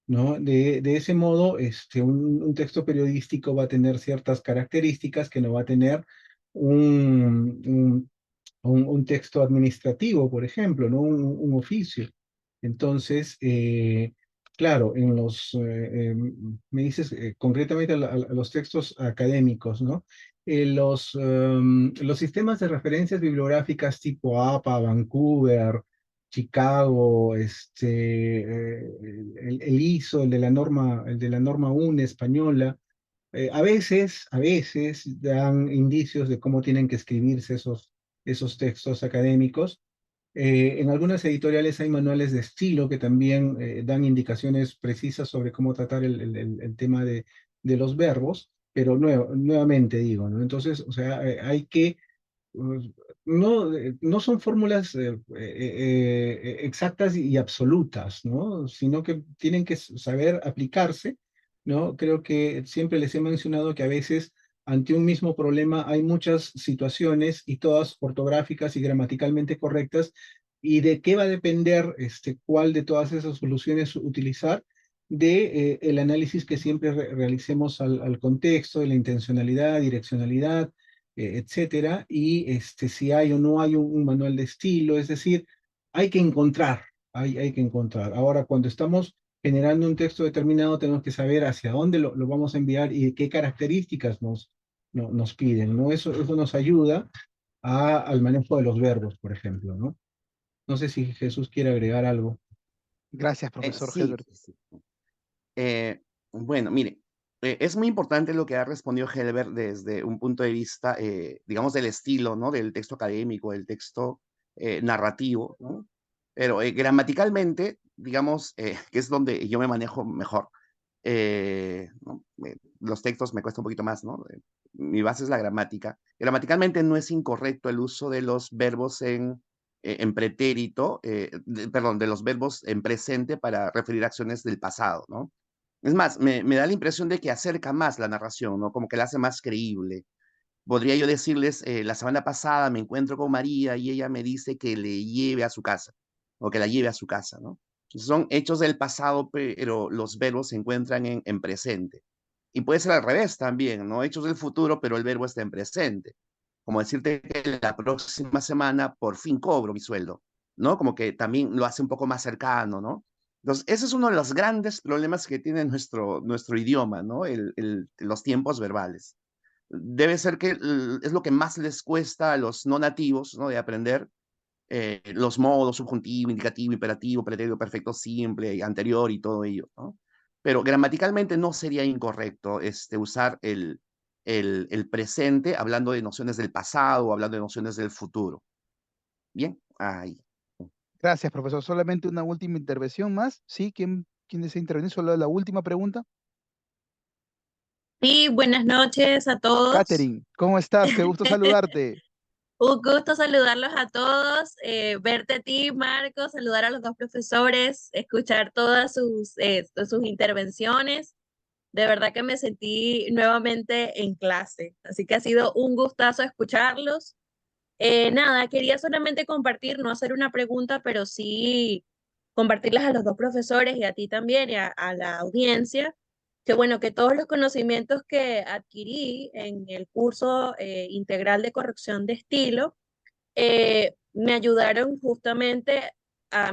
¿no? De ese modo, un texto periodístico va a tener ciertas características que no va a tener un, un, un texto administrativo, por ejemplo, ¿no? Un oficio. Entonces, claro, me dices concretamente a los textos académicos, ¿no? Los sistemas de referencias bibliográficas tipo APA, Vancouver, Chicago, el ISO, el de la norma UNE española, a veces dan indicios de cómo tienen que escribirse esos textos académicos. En algunas editoriales hay manuales de estilo que también dan indicaciones precisas sobre cómo tratar el tema de los verbos, pero nuevamente digo, ¿no? Entonces, o sea, hay que pues, no son fórmulas exactas y absolutas, ¿no? Sino que tienen que saber aplicarse, ¿no? Creo que siempre les he mencionado que a veces ante un mismo problema hay muchas situaciones y todas ortográficas y gramaticalmente correctas, y de qué va a depender cuál de todas esas soluciones utilizar, de el análisis que siempre realicemos al contexto, de la intencionalidad, direccionalidad, etcétera, y si hay o no hay un manual de estilo, es decir, hay que encontrar, hay que encontrar. Ahora, cuando estamos generando un texto determinado, tenemos que saber hacia dónde lo vamos a enviar y qué características nos piden, ¿no? Eso nos ayuda al manejo de los verbos, por ejemplo, ¿no? No sé si Jesús quiere agregar algo. Gracias, profesor Sí, Helbert. sí, sí. Bueno, mire, Es muy importante lo que ha respondido Helber desde un punto de vista, digamos, del estilo, ¿no? Del texto académico, del texto narrativo, ¿no? Pero gramaticalmente, digamos, que es donde yo me manejo mejor. ¿No? Los textos me cuesta un poquito más, ¿no? Mi base es la gramática. Gramaticalmente no es incorrecto el uso de los verbos en pretérito, perdón, de los verbos en presente para referir acciones del pasado, ¿no? Es más, me da la impresión de que acerca más la narración, ¿no? Como que la hace más creíble. Podría yo decirles, la semana pasada me encuentro con María y ella me dice que le lleve a su casa, o que la lleve a su casa, ¿no? Son hechos del pasado, pero los verbos se encuentran en presente. Y puede ser al revés también, ¿no? Hechos del futuro, pero el verbo está en presente. Como decirte que la próxima semana por fin cobro mi sueldo, ¿no? Como que también lo hace un poco más cercano, ¿no? Entonces, ese es uno de los grandes problemas que tiene nuestro idioma, ¿no? Los tiempos verbales. Debe ser que es lo que más les cuesta a los no nativos, ¿no? De aprender los modos, subjuntivo, indicativo, imperativo, pretérito perfecto simple, anterior y todo ello, ¿no? Pero gramaticalmente no sería incorrecto usar el presente hablando de nociones del pasado o hablando de nociones del futuro. Bien, ahí. Gracias, profesor. Solamente una última intervención más. ¿Sí? ¿Quién desea intervenir? Solo la última pregunta. Sí, buenas noches a todos. Katherine, ¿cómo estás? Qué gusto saludarte. Un gusto saludarlos a todos, verte a ti, Marco, saludar a los dos profesores, escuchar todas sus intervenciones. De verdad que me sentí nuevamente en clase, así que ha sido un gustazo escucharlos. Nada, quería solamente compartir, no hacer una pregunta, pero sí compartirlas a los dos profesores y a ti también y a la audiencia, que bueno, que todos los conocimientos que adquirí en el curso integral de corrección de estilo me ayudaron justamente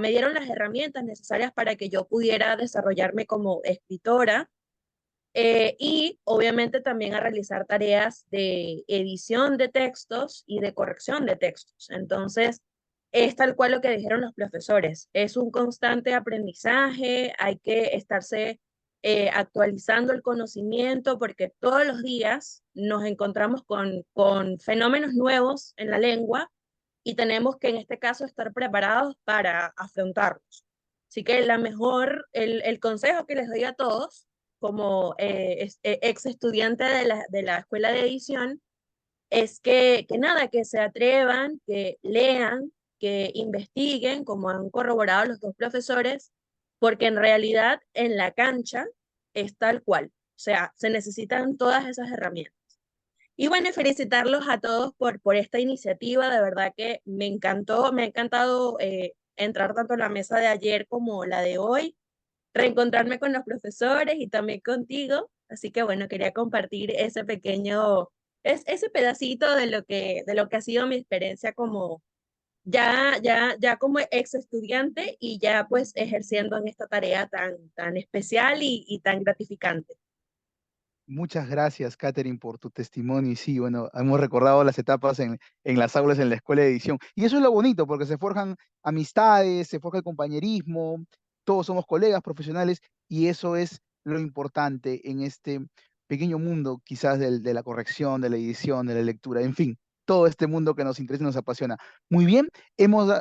me dieron las herramientas necesarias para que yo pudiera desarrollarme como escritora y obviamente también a realizar tareas de edición de textos y de corrección de textos. Entonces, es tal cual lo que dijeron los profesores. Es un constante aprendizaje, hay que estarse actualizando el conocimiento porque todos los días nos encontramos con fenómenos nuevos en la lengua y tenemos que en este caso estar preparados para afrontarlos. Así que el consejo que les doy a todos como ex estudiante de la escuela de edición, es que nada, que se atrevan, que lean, que investiguen, como han corroborado los dos profesores, porque en realidad en la cancha es tal cual. O sea, se necesitan todas esas herramientas. Y bueno, felicitarlos a todos por esta iniciativa. De verdad que me ha encantado entrar tanto en la mesa de ayer como la de hoy, reencontrarme con los profesores y también contigo. Así que bueno, quería compartir ese ese pedacito de lo que ha sido mi experiencia como ya como ex estudiante y ya pues ejerciendo en esta tarea tan especial y tan gratificante. Muchas gracias, Katherine, por tu testimonio. Y sí, bueno, hemos recordado las etapas en las aulas en la escuela de edición. Y eso es lo bonito, porque se forjan amistades, se forja el compañerismo, todos somos colegas profesionales, y eso es lo importante en este pequeño mundo, quizás de la corrección, de la edición, de la lectura, en fin, todo este mundo que nos interesa y nos apasiona. Muy bien,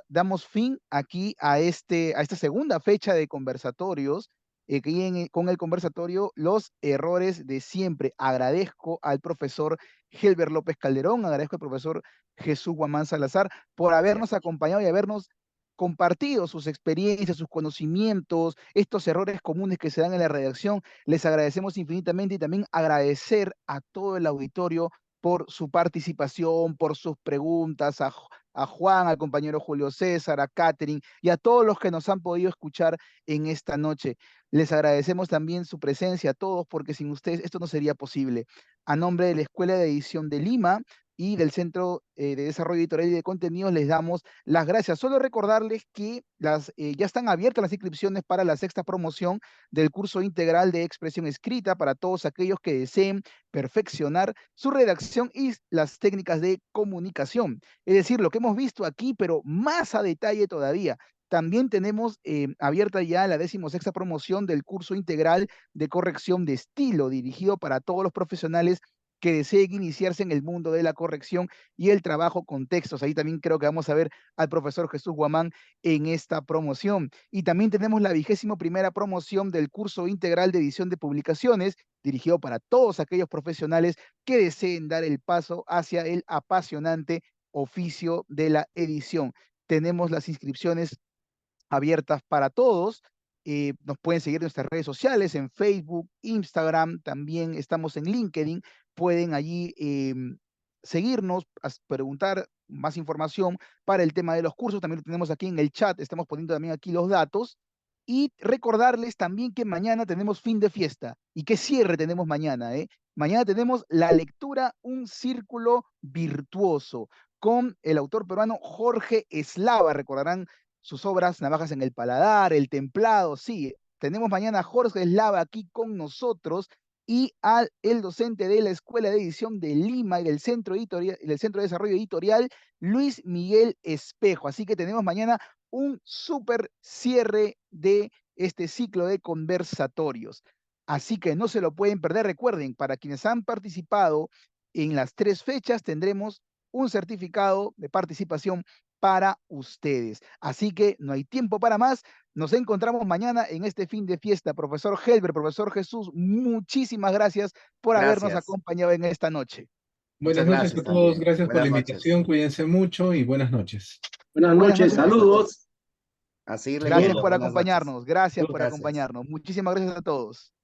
damos fin aquí a esta segunda fecha de conversatorios con el conversatorio Los Errores de Siempre. Agradezco al profesor Helber López Calderón, agradezco al profesor Jesús Guamán Salazar por habernos acompañado y habernos compartido sus experiencias, sus conocimientos, estos errores comunes que se dan en la redacción. Les agradecemos infinitamente y también agradecer a todo el auditorio por su participación, por sus preguntas, a Juan, al compañero Julio César, a Katherine y a todos los que nos han podido escuchar en esta noche. Les agradecemos también su presencia a todos porque sin ustedes esto no sería posible. A nombre de la Escuela de Edición de Lima y del Centro de Desarrollo Editorial y de Contenidos les damos las gracias. Solo recordarles que ya están abiertas las inscripciones para la sexta promoción del curso integral de expresión escrita para todos aquellos que deseen perfeccionar su redacción y las técnicas de comunicación. Es decir, lo que hemos visto aquí, pero más a detalle todavía. También tenemos abierta ya la 16ª promoción del curso integral de corrección de estilo, dirigido para todos los profesionales que deseen iniciarse en el mundo de la corrección y el trabajo con textos. Ahí también creo que vamos a ver al profesor Jesús Guamán en esta promoción. Y también tenemos la 21ª promoción del curso integral de edición de publicaciones, dirigido para todos aquellos profesionales que deseen dar el paso hacia el apasionante oficio de la edición. Tenemos las inscripciones abiertas para todos. Nos pueden seguir en nuestras redes sociales, en Facebook, Instagram, también estamos en LinkedIn. Pueden allí seguirnos, preguntar más información para el tema de los cursos. También lo tenemos aquí en el chat, estamos poniendo también aquí los datos. Y recordarles también que mañana tenemos fin de fiesta. ¿Y qué cierre tenemos mañana? Mañana tenemos la lectura Un Círculo Virtuoso con el autor peruano Jorge Eslava. Recordarán sus obras Navajas en el Paladar, El Templado. Sí, tenemos mañana a Jorge Eslava aquí con nosotros y al el docente de la Escuela de Edición de Lima y del Centro de Desarrollo Editorial, Luis Miguel Espejo. Así que tenemos mañana un súper cierre de este ciclo de conversatorios. Así que no se lo pueden perder. Recuerden, para quienes han participado en las 3 fechas, tendremos un certificado de participación para ustedes. Así que no hay tiempo para más. Nos encontramos mañana en este fin de fiesta. Profesor Helber, profesor Jesús, muchísimas gracias por habernos Gracias. acompañado en esta noche. Muchas Buenas noches gracias a todos, también. gracias por la Buenas noches. invitación, cuídense mucho y buenas noches. Buenas Buenas noches, noches. saludos. A seguirle Gracias viendo. por Buenas noches. acompañarnos. Gracias por Gracias. acompañarnos. Muchísimas gracias a todos.